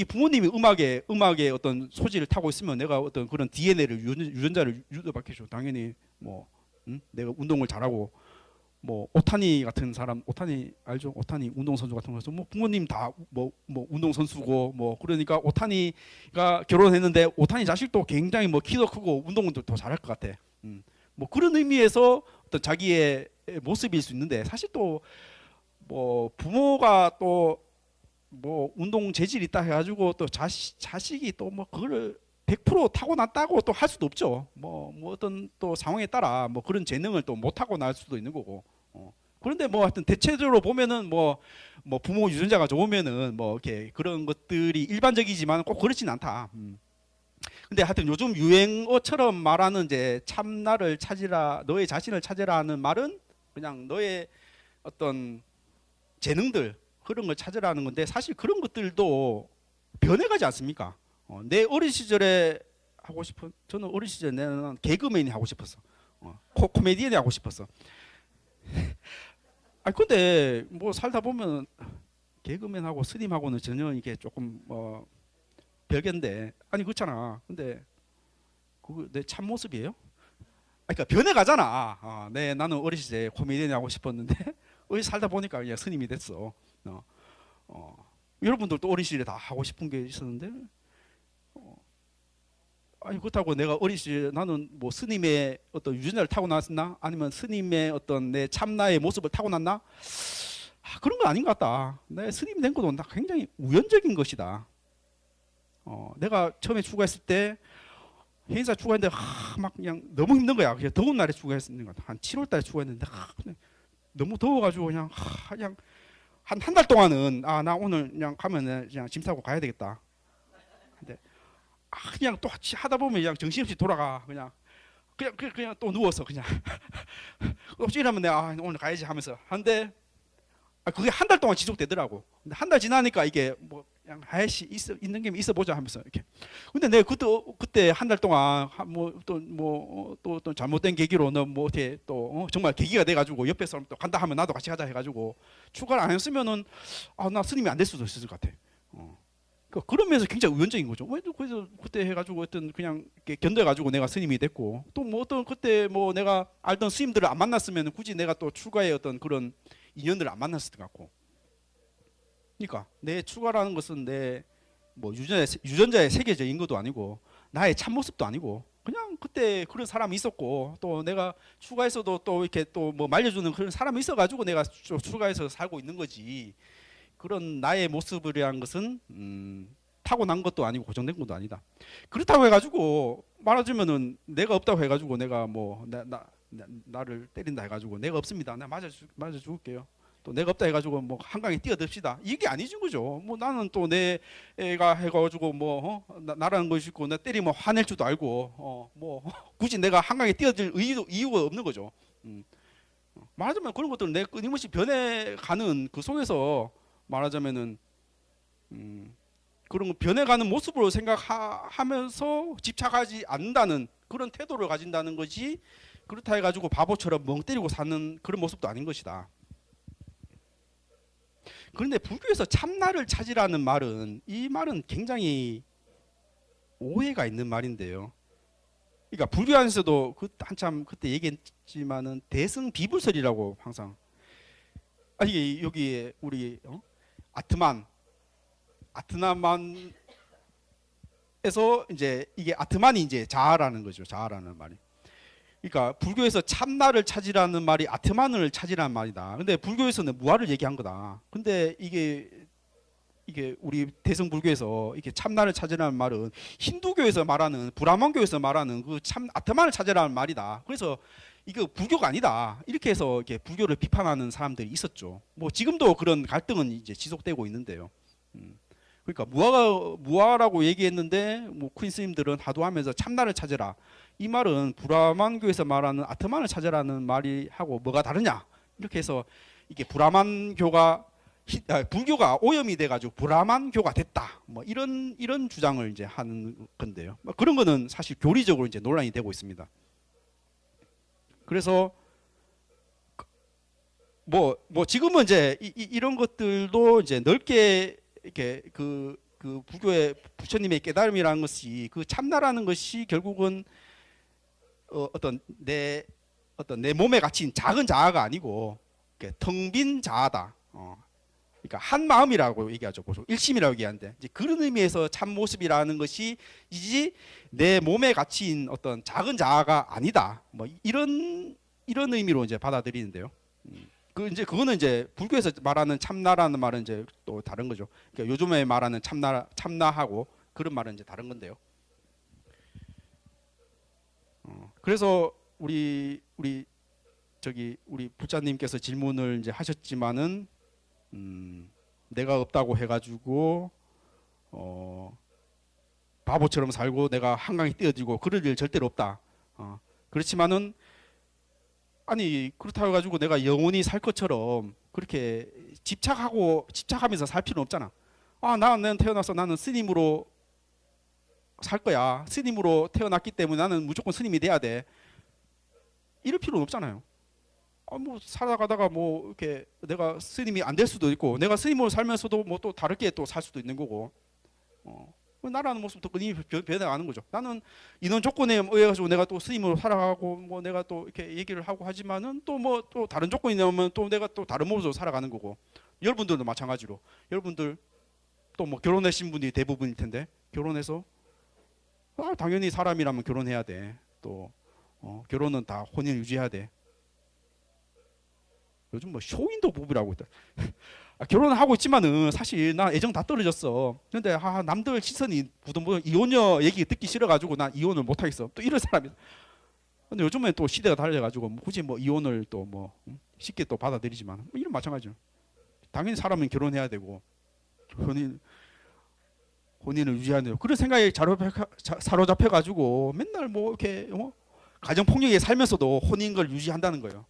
Speaker 5: 부모님이 음악에 어떤 소질을 타고 있으면 내가 어떤 그런 DNA를 유전자를 유도받겠죠. 당연히 내가 운동을 잘하고 뭐 오타니 같은 사람, 오타니 알죠? 오타니 운동 선수 같은 거서 뭐 부모님 다 뭐 운동 선수고 뭐 그러니까 오타니가 결혼했는데 오타니 자식도 굉장히 뭐 키도 크고 운동도 더 잘할 것 같아. 뭐 그런 의미에서 어떤 자기의 모습일 수 있는데 사실 또 뭐 부모가 또 뭐 운동 재질이 있다 해가지고 또 자식이 또 뭐 그거를 100% 타고났다고 또 할 수도 없죠. 뭐 어떤 또 상황에 따라 뭐 그런 재능을 또 못 타고날 수도 있는 거고. 그런데 뭐 하여튼 대체적으로 보면은 뭐 부모 유전자가 좋으면은 뭐 이렇게 그런 것들이 일반적이지만 꼭 그렇진 않다. 근데 하여튼 요즘 유행어처럼 말하는 이제 참나를 찾으라, 너의 자신을 찾으라는 말은 그냥 너의 어떤 재능들 그런 걸 찾으라는 건데 사실 그런 것들도 변해가지 않습니까? 내 어린 시절에 하고 싶은, 저는 어린 시절에 내는 개그맨이 하고 싶었어. 코미디언이 하고 싶었어. 아 근데 뭐 살다 보면 개그맨하고 스님하고는 전혀 이게 조금 별개인데, 아니 그렇잖아. 근데 그거 내 참 모습이에요? 그러니까 변해가잖아. 나는 어린 시절에 코미디언이 하고 싶었는데 살다 보니까 그냥 스님이 됐어. 여러분들도 어린 시절에 다 하고 싶은 게 있었는데, 아니 그렇다고 내가 어린 시절에 나는 뭐 스님의 어떤 유전자를 타고났나, 아니면 스님의 어떤 내 참나의 모습을 타고났나? 그런 건 아닌 것 같다. 내 스님 된 것도 굉장히 우연적인 것이다. 내가 처음에 출가했을 때 해인사 출가했는데 막 그냥 너무 힘든 거야. 그냥 더운 날에 출가했는 거. 한 7월달에 출가했는데 너무 더워가지고 그냥 한 달 동안은 나 오늘 그냥 가면 그냥 짐 싸고 가야 되겠다. 근데 그냥 또 하다 보면 그냥 정신없이 돌아가. 그냥 또 누워서 그냥 어찌 이러면 내가 오늘 가야지 하면서 한데 그게 한 달 동안 지속되더라고. 근데 한 달 지나니까 이게 뭐 그냥 아이씨 있는 김에 있어 보자 하면서 이렇게. 근데 내가 그때 한 달 동안 또 잘못된 계기로 너 뭐 어떻게 또 정말 계기가 돼가지고 옆에 사람 또 간다 하면 나도 같이 가자 해가지고 출가를 안 했으면은 나 스님이 안 될 수도 있을 것 같아. 그런 면에서 굉장히 우연적인 거죠. 그래서 그때 해가지고 어떤 그냥 견뎌가지고 내가 스님이 됐고, 또 뭐 어떤 그때 뭐 내가 알던 스님들을 안 만났으면 굳이 내가 또 출가의 어떤 그런 인연들을 안 만났을 것 같고. 그러니까 내 출가라는 것은 내 뭐 유전자의 세계적인 것도 아니고 나의 참 모습도 아니고 그냥 그때 그런 사람이 있었고, 또 내가 출가해서도 또 이렇게 또 뭐 말려주는 그런 사람이 있어가지고 내가 출가해서 살고 있는 거지. 그런 나의 모습이라는 것은 타고난 것도 아니고 고정된 것도 아니다. 그렇다고 해가지고 말하자면은 내가 없다고 해가지고 내가 뭐 나를 때린다 해가지고 내가 없습니다. 내가 맞아 죽을게요. 또 내가 없다 해가지고 뭐 한강에 뛰어듭시다. 이게 아니지 거죠. 뭐 나는 또 내 애가 해가지고 뭐 나라는 것이 있고 나 때리면 화낼 줄도 알고 뭐 굳이 내가 한강에 뛰어들 이유가 없는 거죠. 말하자면 그런 것들은 내 끊임없이 변해가는 그 속에서 말하자면은 그런 변해가는 모습으로 생각하면서 집착하지 않는다는 그런 태도를 가진다는 것이, 그렇다 해가지고 바보처럼 멍 때리고 사는 그런 모습도 아닌 것이다. 그런데 불교에서 참나를 찾으라는 말은, 이 말은 굉장히 오해가 있는 말인데요. 그러니까 불교 안에서도 한참 그때 얘기했지만은 대승비불설이라고 항상, 아니 여기 우리 아트나만에서 이제 이게 아트만이 이제 자아라는 거죠. 자아라는 말이. 그러니까 불교에서 참나를 찾으라는 말이 아트만을 찾으라는 말이다. 근데 불교에서는 무아를 얘기한 거다. 근데 이게 우리 대승불교에서 이렇게 참나를 찾으라는 말은 힌두교에서 말하는, 브라만교에서 말하는 그 참 아트만을 찾으라는 말이다. 그래서 이거 불교가 아니다. 이렇게 해서 이렇게 불교를 비판하는 사람들이 있었죠. 뭐 지금도 그런 갈등은 이제 지속되고 있는데요. 그러니까 무화라고 얘기했는데 뭐 퀸 스님들은 하도하면서 참나를 찾으라. 이 말은 브라만교에서 말하는 아트만을 찾으라는 말이 하고 뭐가 다르냐? 이렇게 해서 이게 브라만교가 불교가 오염이 돼가지고 브라만교가 됐다. 뭐 이런 주장을 이제 하는 건데요. 뭐 그런 거는 사실 교리적으로 이제 논란이 되고 있습니다. 그래서 뭐 지금은 이제 이런 것들도 이제 넓게 이렇게 그 불교의 부처님의 깨달음이라는 것이 그 참나라는 것이 결국은 어떤 내 몸에 갇힌 작은 자아가 아니고 텅 빈 자아다. 그러니까 한 마음이라고 얘기하죠. 보통 일심이라고 얘기하는데 이제 그런 의미에서 참 모습이라는 것이 이제 내 몸에 갇힌 어떤 작은 자아가 아니다. 뭐 이런 의미로 이제 받아들이는데요. 그거는 이제 불교에서 말하는 참나라는 말은 이제 또 다른 거죠. 그러니까 요즘에 말하는 참나하고 그런 말은 이제 다른 건데요. 그래서 우리 부자님께서 질문을 이제 하셨지만은 내가 없다고 해가지고 바보처럼 살고 내가 한강에 뛰어들고 그럴 일 절대로 없다. 그렇지만은 아니 그렇다고 해가지고 내가 영원히 살 것처럼 그렇게 집착하면서 살 필요는 없잖아. 나는 태어나서 나는 스님으로 살 거야. 스님으로 태어났기 때문에 나는 무조건 스님이 돼야 돼. 이럴 필요는 없잖아요. 뭐 살아가다가 뭐 이렇게 내가 스님이 안 될 수도 있고 내가 스님으로 살면서도 뭐 또 다르게 또 살 수도 있는 거고. 나라는 모습도 끊임이 변해가는 거죠. 나는 인원 조건에 의해 가지고 내가 또 스님으로 살아가고 뭐 내가 또 이렇게 얘기를 하고 하지만은 또 뭐 또 다른 조건이 나오면 또 내가 또 다른 모습으로 살아가는 거고. 여러분들도 마찬가지로 여러분들 또 뭐 결혼하신 분이 대부분일 텐데 결혼해서 당연히 사람이라면 결혼해야 돼. 또 결혼은 다 혼인을 유지해야 돼. 요즘 뭐 쇼윈도 부부라고 있다. 결혼을 하고 있지만은 사실 나 애정 다 떨어졌어. 근데 남들 시선이 부동부동 이혼녀 얘기 듣기 싫어가지고 난 이혼을 못 하겠어. 또 이런 사람이. 근데 요즘엔 또 시대가 달라져가지고 굳이 뭐 이혼을 또 뭐 쉽게 또 받아들이지만 뭐 이런 마찬가지죠. 당연히 사람은 결혼해야 되고 혼인을 유지해야 되고 그런 생각에 사로잡혀가지고 맨날 뭐 이렇게 가정 폭력에 살면서도 혼인 걸 유지한다는 거예요.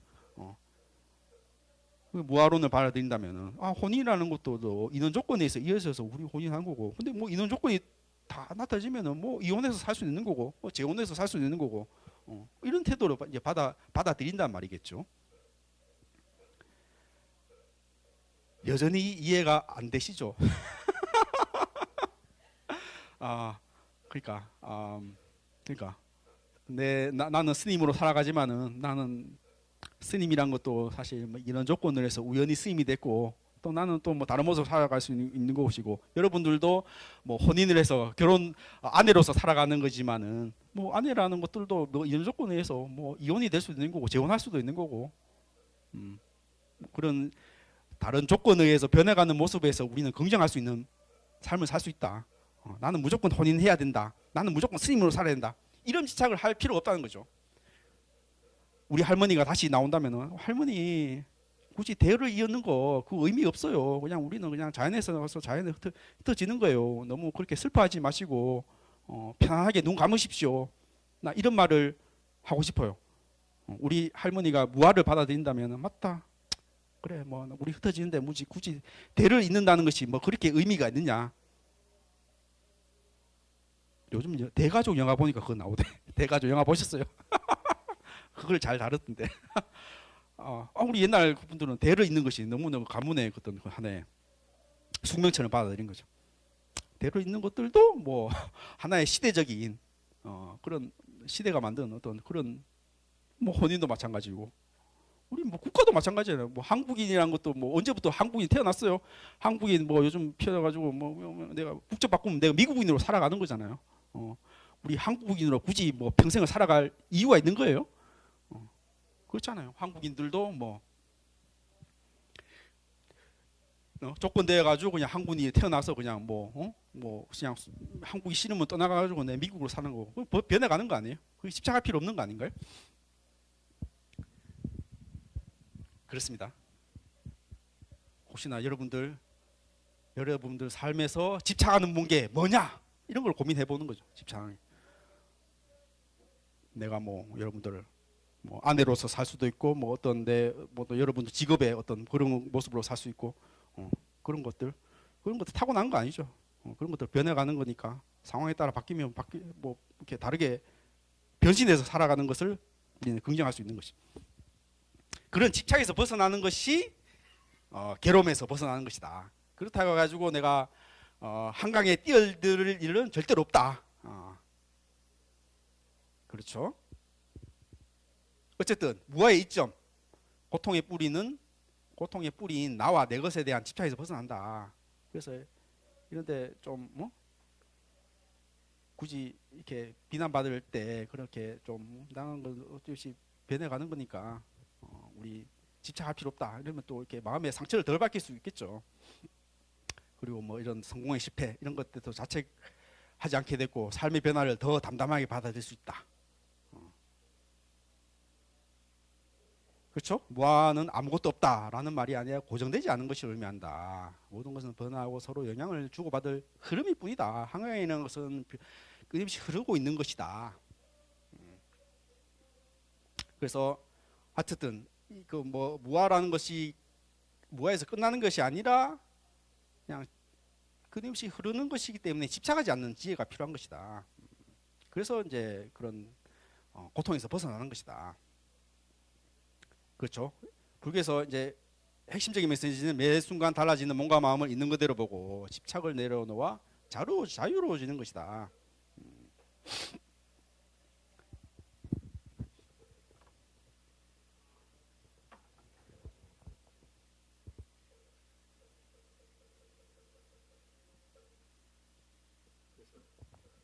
Speaker 5: 무아론을 받아들인다면은 혼인이라는 것도 인원 조건에 의해서 이어져서 우리 혼인한 거고. 근데 뭐 인원 조건이 다 나타지면은 뭐 이혼해서 살 수 있는 거고, 뭐 재혼해서 살 수 있는 거고. 이런 태도로 이제 받아들인단 말이겠죠. 여전히 이해가 안 되시죠? 그러니까 나는 스님으로 살아가지만은 나는 스님이란 것도 사실 뭐 이런 조건을 해서 우연히 스님이 됐고 또 나는 또 뭐 다른 모습으로 살아갈 수 있는 것이고 여러분들도 뭐 혼인을 해서 결혼 아내로서 살아가는 거지만은 뭐 아내라는 것들도 뭐 이런 조건에 의해서 뭐 이혼이 될 수도 있는 거고 재혼할 수도 있는 거고 그런 다른 조건에 의해서 변해가는 모습에서 우리는 긍정할 수 있는 삶을 살 수 있다. 나는 무조건 혼인해야 된다. 나는 무조건 스님으로 살아야 된다. 이런 집착을 할 필요가 없다는 거죠. 우리 할머니가 다시 나온다면은 할머니 굳이 대를 이었는 거 그 의미 없어요. 그냥 우리는 그냥 자연에서 나와서 자연에 흩어지는 거예요. 너무 그렇게 슬퍼하지 마시고 편안하게 눈 감으십시오. 나 이런 말을 하고 싶어요. 우리 할머니가 무아를 받아들인다면 맞다. 그래 뭐 우리 흩어지는데 굳이 대를 잇는다는 것이 뭐 그렇게 의미가 있느냐. 요즘 대가족 영화 보니까 그거 나오대. 대가족 영화 보셨어요? 그걸 잘 다뤘던데. 우리 옛날 분들은 대를 잇는 것이 너무너무 가문의 어떤 하나의 숙명처럼 받아들인 거죠. 대를 잇는 것들도 뭐 하나의 시대적인 그런 시대가 만든 어떤 그런 뭐 혼인도 마찬가지고 우리 뭐 국가도 마찬가지잖아요. 뭐 한국인이라는 것도 뭐 언제부터 한국인이 태어났어요. 한국인 뭐 요즘 피어가지고 뭐 내가 국적 바꾸면 내가 미국인으로 살아가는 거잖아요. 우리 한국인으로 굳이 뭐 평생을 살아갈 이유가 있는 거예요. 그렇잖아요. 한국인들도 뭐 조건돼 가지고 그냥 한국인이 태어나서 그냥 뭐 그냥 한국이 싫으면 떠나가지고 내 미국으로 사는 거고 변해가는 거 아니에요? 그게 집착할 필요 없는 거 아닌가요? 그렇습니다. 혹시나 여러분들 여러분들 삶에서 집착하는 게 뭐냐 이런 걸 고민해 보는 거죠. 집착. 내가 뭐 여러분들 뭐 아내로서 살 수도 있고 뭐 어떤 또 여러분들 직업의 어떤 그런 모습으로 살 수 있고 그런 것들 타고난 거 아니죠. 그런 것들 변해가는 거니까 상황에 따라 바뀌면 뭐 이렇게 다르게 변신해서 살아가는 것을 우리는 긍정할 수 있는 것이. 그런 집착에서 벗어나는 것이 괴로움에서 벗어나는 것이다. 그렇다고 해가지고 내가 한강에 뛰어들 일은 절대로 없다. 그렇죠. 어쨌든 무아의 이점, 고통의 뿌리인 나와 내 것에 대한 집착에서 벗어난다. 그래서 이런데 좀 굳이 이렇게 비난받을 때 그렇게 좀 당한 건 어쩔 변해가는 거니까 우리 집착할 필요 없다. 이러면 또 이렇게 마음의 상처를 덜 받을 수 있겠죠. 그리고 뭐 이런 성공의 실패 이런 것들도 자책하지 않게 되고 삶의 변화를 더 담담하게 받아들일 수 있다. 그렇죠? 무아는 아무것도 없다라는 말이 아니라 고정되지 않은 것을 의미한다. 모든 것은 변화하고 서로 영향을 주고받을 흐름일 뿐이다. 한강에 있는 것은 끊임없이 흐르고 있는 것이다. 그래서 어쨌든 그 뭐 무아라는 것이 무아에서 끝나는 것이 아니라 그냥 끊임없이 흐르는 것이기 때문에 집착하지 않는 지혜가 필요한 것이다. 그래서 이제 그런 고통에서 벗어나는 것이다. 그렇죠. 불교에서 이제 핵심적인 메시지는 매 순간 달라지는 몸과 마음을 있는 그대로 보고 집착을 내려놓아 자유로워지는 것이다.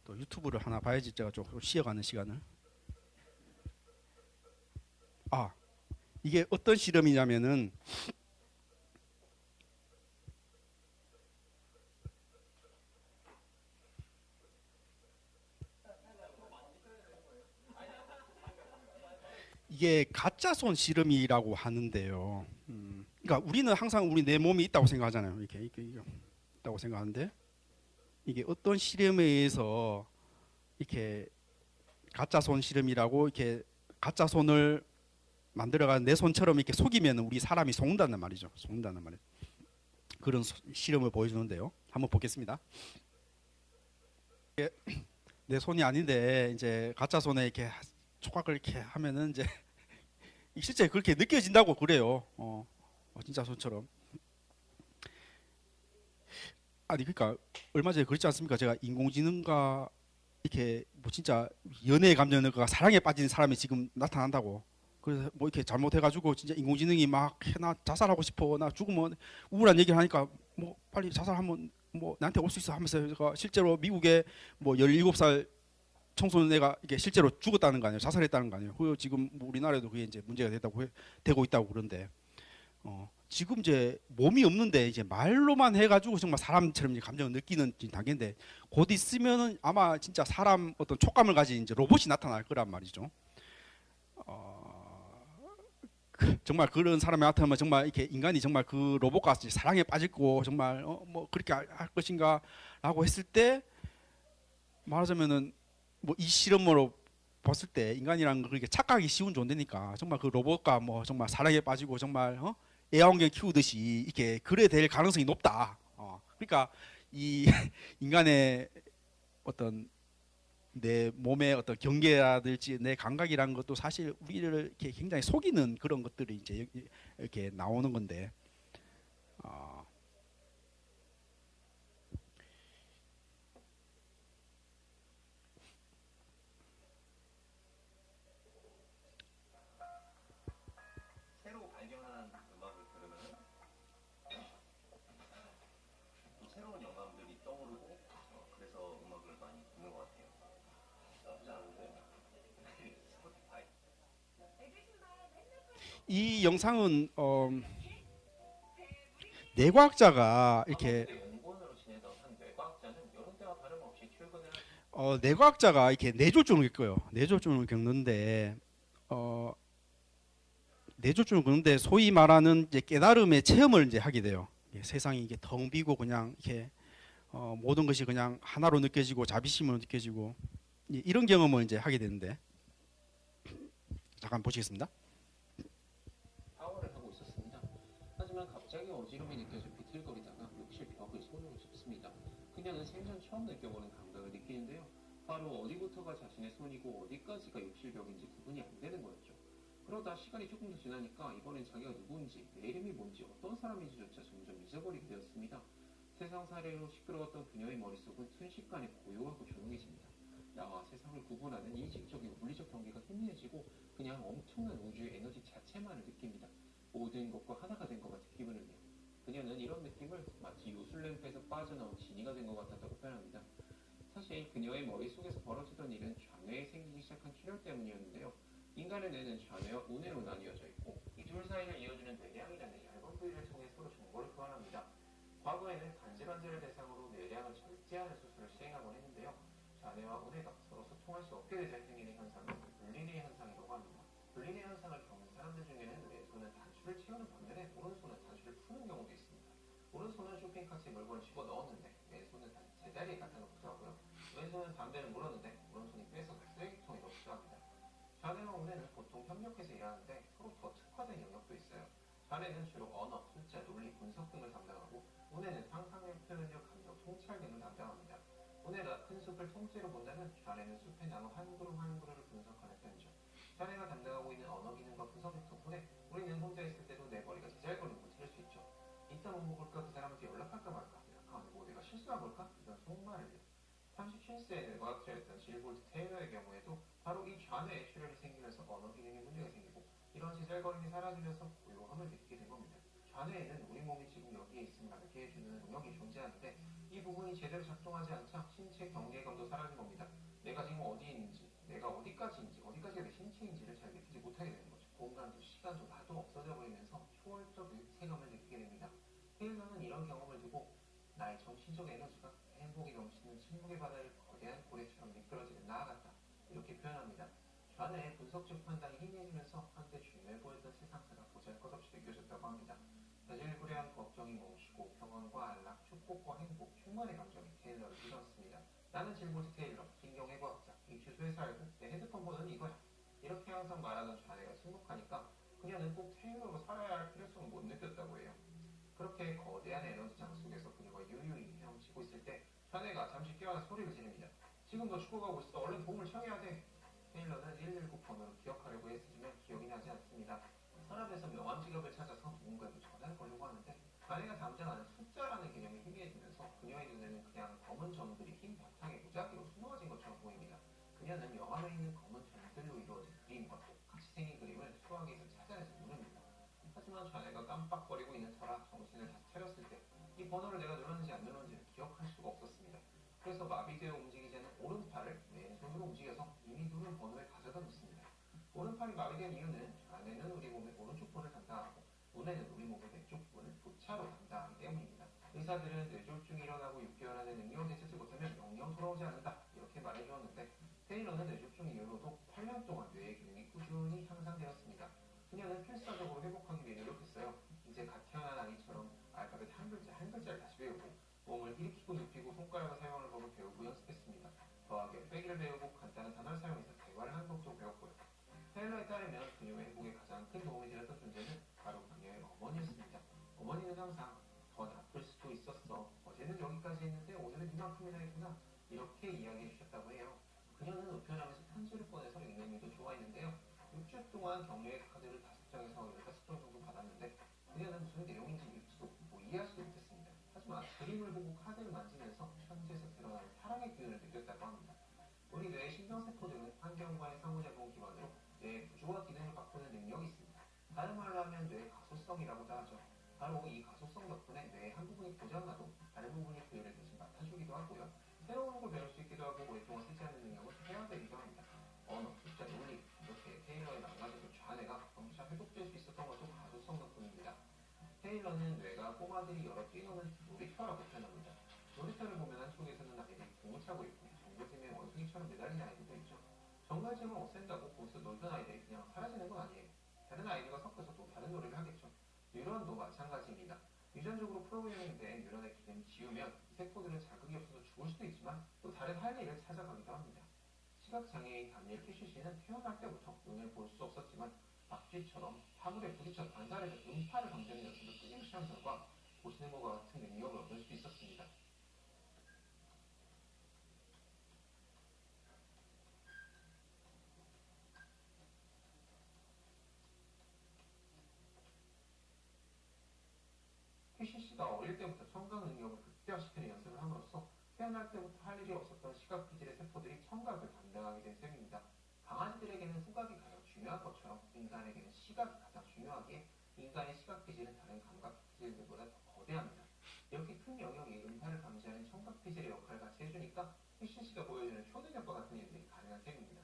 Speaker 5: 또 유튜브를 하나 봐야지 제가 좀 쉬어가는 시간을. 이게 어떤 실험이냐면은 이게 가짜손 실험이라고 하는데요. 그러니까 우리는 항상 내 몸이 있다고 생각하잖아요. 이렇게 있다고 생각하는데 이게 어떤 실험에 의해서 이렇게 가짜손 실험이라고 이렇게 가짜손을 만들어가 내 손처럼 이렇게 속이면 우리 사람이 속는다는 말이죠. 속는다는 말이에요. 그런 실험을 보여주는데요. 한번 보겠습니다. 내 손이 아닌데 이제 가짜 손에 이렇게 촉각을 이렇게 하면은 이제 실제 그렇게 느껴진다고 그래요. 진짜 손처럼. 아니 그러니까 얼마 전에 그랬지 않습니까? 제가 인공지능과 이렇게 뭐 진짜 연애의 감정과 사랑에 빠진 사람이 지금 나타난다고. 그래서 뭐 이렇게 잘못해가지고 진짜 인공지능이 막 나 자살하고 싶어, 나 죽으면 우울한 얘기를 하니까 뭐 빨리 자살하면 뭐 나한테 올 수 있어 하면서 제가 실제로 미국에 뭐 17살 청소년 애가 이게 실제로 죽었다는 거 아니에요, 자살했다는 거 아니에요. 그 지금 우리나라에도 그게 이제 문제가 되고 있다고 그런데 지금 이제 몸이 없는데 이제 말로만 해가지고 정말 사람처럼 이제 감정을 느끼는 단계인데 곧 있으면은 아마 진짜 사람 어떤 촉감을 가진 이제 로봇이 나타날 거란 말이죠. 정말 그런 사람이 나타나면 정말 이렇게 인간이 정말 그 로봇과 사랑에 빠지고 정말 뭐 그렇게 할 것인가라고 했을 때 말하자면은 뭐 이 실험으로 봤을 때 인간이란 거 그렇게 착각하기 쉬운 존재니까 정말 그 로봇과 뭐 정말 사랑에 빠지고 정말 애완견 키우듯이 이렇게 그래 될 가능성이 높다. 그러니까 이 인간의 어떤 내 몸의 어떤 경계라든지 내 감각이라는 것도 사실 우리를 이렇게 굉장히 속이는 그런 것들이 이제 이렇게 나오는 건데
Speaker 6: 새로 발견한 음악을 들으면 또 새로운 영감들이 떠오르고 그래서 음악을 많이 듣는 것 같아요.
Speaker 5: 이 영상은 뇌과학자가 이렇게
Speaker 6: 공무원으로 지내던 한 뇌과학자는 여러 때와 다름없이 출근을
Speaker 5: 뇌과학자가 이렇게 뇌졸중을 겪어요. 뇌졸중을 겪는데 뇌졸중을 겪는데 소위 말하는 이제 깨달음의 체험을 이제 하게 돼요. 세상이 이게 텅 비고 그냥 이렇게 모든 것이 그냥 하나로 느껴지고 자비심으로 느껴지고 이런 경험을 이제 하게 되는데 잠깐 보시겠습니다.
Speaker 7: 샤워를 하고 있었습니다. 하지만 갑자기 어지럼이 느껴져 비틀거리다가 욕실 벽을 손으로 짚습니다. 그녀는 생전 처음 느껴보는 감각을 느끼는데요. 바로 어디부터가 자신의 손이고 어디까지가 욕실 벽인지 구분이 안 되는 거였죠. 그러다 시간이 조금 더 지나니까 이번엔 자기가 누구인지, 내 이름이 뭔지, 어떤 사람인지조차 점점 잊어버리게 되었습니다. 세상살이로 시끄러웠던 그녀의 머릿속은 순식간에 고요하고 조용해집니다. 나와 세상을 구분하는 이직적인 물리적 경계가 희미해지고 그냥 엄청난 우주의 에너지 자체만을 느낍니다. 모든 것과 하나가 된 것 같은 기분을 내요. 그녀는 이런 느낌을 마치 요술램프에서 빠져나온 지니가 된 것 같았다고 표현합니다. 사실 그녀의 머릿속에서 벌어지던 일은 좌뇌에 생기기 시작한 출혈 때문이었는데요. 인간의 뇌는 좌뇌와 우뇌로 나뉘어져 있고 이 둘 사이를 이어주는 뇌량이라는 얇은 부위를 통해 서로 정보를 교환합니다. 과거에는 간질환자를 대상으로 뇌량을 절제하는 수술을 시행하곤 했는데요. 좌뇌와 우뇌가 서로 소통할 수 없게 되자 생기는 현상을 분리뇌 현상이라고 합니다. 분리뇌 현상을 겪는 사람들 중에는 왼손은 단추를 채우는 반면에 오른손은 단추를 푸는 경우도 있습니다. 오른손은 쇼핑카트에 물건을 집어넣었는데 왼손은 다시 제자리에 갖다 놓더라고요. 왼손은 담배를 물었는데 오른손이 빼서 쓰레기통에 넣기도 합니다. 좌뇌와 우뇌는 보통 협력해서 일하는데 서로 더 특화된 영역도 있어요. 좌뇌는 주로 언어, 숫자, 논리, 분석 등을 담당하고 우뇌는 상상력, 표현력, 감정, 통찰 등을 담당합니다. 우뇌가 큰 숲을 통째로 본다면 좌뇌는 숲의 나무 한 그루 한 그루를 분석하는 편이죠. 좌뇌가 담당하고 있는 언어 기능과 분석력 덕분에 우리는 혼자 있을 때도 내 머리가 제잘거리는 걸 들을 수 있죠. 이따 못 먹을까, 그 사람한테 연락할까 말까, 뭐 내가 실수한 걸까, 이런 속말을요. 37세의 뇌과학자였던 질볼트 테일러의 경우에도 바로 이 좌뇌에 출혈이 생기면서 언어 기능에 문제가 생기고 이런 제잘거림이 사라지면서 고요함을 느끼게 된 겁니다. 좌뇌에는 우리 몸이 지금 여기에 있음을 알게 해주는 영역이 존재하는데 이 부분이 제대로 작동하지 않자 신체 경계감도 사라진 겁니다. 내가 지금 어디에 있는지, 내가 어디까지인지, 어디까지가 내 신체인지를 잘 느끼지 못하게 되는 거죠. 공간도 시간도 나도 없어져 버리면서 초월적 일체감을 느끼게 됩니다. 테일러는 이런 경험을 두고 나의 정신적 에너지가 행복이 넘치는 침묵의 바다를 거대한 고래처럼 미끄러지는 나아 같다, 이렇게 표현합니다. 좌뇌의 분석적 판단이 희미해지면서 한때 중요해 보였던 세상사가 보잘것없이 느껴졌다고 합니다. 자질구레한 걱정이 멈추고 평온과 안락, 축복과 행복, 충만의 감정이 테일러를 뒤덮습니다. 나는 질볼트 테일러, 신경의 과학자, 이 주소에 살고 내 헤드폰 번호는 이거야. 이렇게 항상 말하던 좌뇌가 침묵하니까 그녀는 꼭 테일러로 살아야 할 필요성을 못 느꼈다고 해요. 그렇게 거대한 에너지장 속에서 그녀가 유유히 헤엄치고 있을 때 좌뇌가 잠시 깨어나 소리를 지릅니다. 지금 너 죽어가고 있어. 얼른 도움을 청해야 돼. 테일러는 119 번호를 기억하려고 애쓰지만 기억이 나지 않습니다. 서랍에서 명함 지갑을 찾아서 누군가에게 전화를 걸려고 하는데 좌뇌가 담당하는 숫자라는 개념이 희미해지면서 그녀의 눈에는 그냥 검은 점들이 흰 바탕에 무작위로 수놓아진 것처럼 보입니다. 그녀는 명함에 있는 검은 점들로 이루어진 그림과 똑같이 생긴 그림을 수화기에서 찾아내서 누릅니다. 하지만 좌뇌가 깜빡거리고 있는 터라 정신을 다시 차렸을 때 이 번호를 내가 눌렀는지 안 눌렀는지를 기억할 수가 없었습니다. 그래서 마비되어 움직이지 않는 오른팔을 왼손으로 움직여서 이미 누른 번호에 가져다 놓습니다. 오른팔이 마비된 이유는 좌뇌는 우리 몸의 오른쪽 부분을 담당하고 우뇌는 우리 몸의 왼쪽 부분을 교차로 담당하기 때문입니다. 의사들은 뇌졸중이 일어나고 6개월 안에 능력을 되찾지 못하면 영영 돌아오지 않는다, 이렇게 말해주었는데 테일러는 뇌졸중 이후로도 8년 동안 뇌의 기능이 꾸준히 향상되었습니다. 그녀는 필사적으로 회복하기 위해 노력했어요. 이제 갓 태어난 아기처럼 알파벳 한 글자 한 글자를 다시 배우고 몸을 일으키고 눕히고 손가락을 사용하는 법을 배우고 연습했습니다. 더하기 빼기를 배우고 간단한 단어를 사용해서 대화를 하는 법도 배웠고요. 테일러에 따르면 그녀의 행복에 가장 큰 도움이 되었던 존재는 바로 그녀의 어머니였습니다. 어머니는 항상 더 나쁠 수도 있었어, 어제는 여기까지 했는데 오늘은 이만큼이나 했구나, 이렇게 이야기해 주셨다고 해요. 그녀는 우편함에서 편지를 꺼내서 읽는 일도 좋아했는데요. 6주 동안 격려의 카드를 5장에서 15장 정도 받았는데 그녀는 무슨 내용인지 읽지도 뭐 이해할 수도 못했습니다. 하지만 그림을 보고 카드를 만지면서 편지에서 드러나는 사랑의 기운을 느꼈다고 합니다. 우리 뇌의 신경세포들은 환경과의 상호작용 기반으로 뇌의 구조와 기능을 바꾸는 능력이 있습니다. 다른 말로 하면 뇌의 가소성이라고도 하죠. 바로 이 가소성 덕분에 뇌의 한 부분이 고장나도 다른 부분이 그 일을 대신 맡아주기도 하고요. 새로운 걸 배울 수 있기도 하고 오랫동안 쓰지 않는 능력을 회화되기도 합니다. 언어, 숫자, 논리, 이렇게 테일러의 망가져도 좌뇌가 점차 회복될 수 있었던 것도 가소성 덕분입니다. 테일러는 뇌가 꼬마들이 여러 뛰노는 놀이터라고 표현합니다. 놀이터를 보면 한쪽에서는 아이들이 공을 차고 있고 정글짐에 원숭이처럼 매달린 아이들도 있죠. 정글짐을 없앤다고 거기서 놀던 아이들이 그냥 사라지는 건 아니에요. 다른 아이들과 섞여서 또 다른 놀이를 하겠죠. 뉴런도 마찬가지입니다. 유전적으로 프로그래밍된 뉴런의 기능을 지우면 세포들은 자극이 없어서 죽을 수도 있지만 또 다른 할 일을 찾아가기도 합니다. 시각장애인 다니엘 캐시 씨는 태어날 때부터 눈을 볼 수 없었지만 앞뒤처럼 화물에 부딪혀 반사를 음파를 감지하는 연습을 끊임없이 한 결과 보시는 것과 같은 능력을 얻을 수 있었습니다. 캐시 씨가 어릴 때부터 청각 능력을 극대화시키는 연습을 함으로써 태어날 때부터 할 일이 없었던 시각 기질의 세포들이 청각을 담당하게 된 셈입니다. 강아지들에게는 후각이 가장 중요한 것처럼 인간에게는 시각이 가장 중요하기에 인간의 시각 기질은 다른 감각 기질들보다 더 거대합니다. 이렇게 큰 영역이 음파를 감지하는 청각 기질의 역할을 같이 해주니까 캐시 씨가 보여주는 초능력과 같은 일들이 가능한 셈입니다.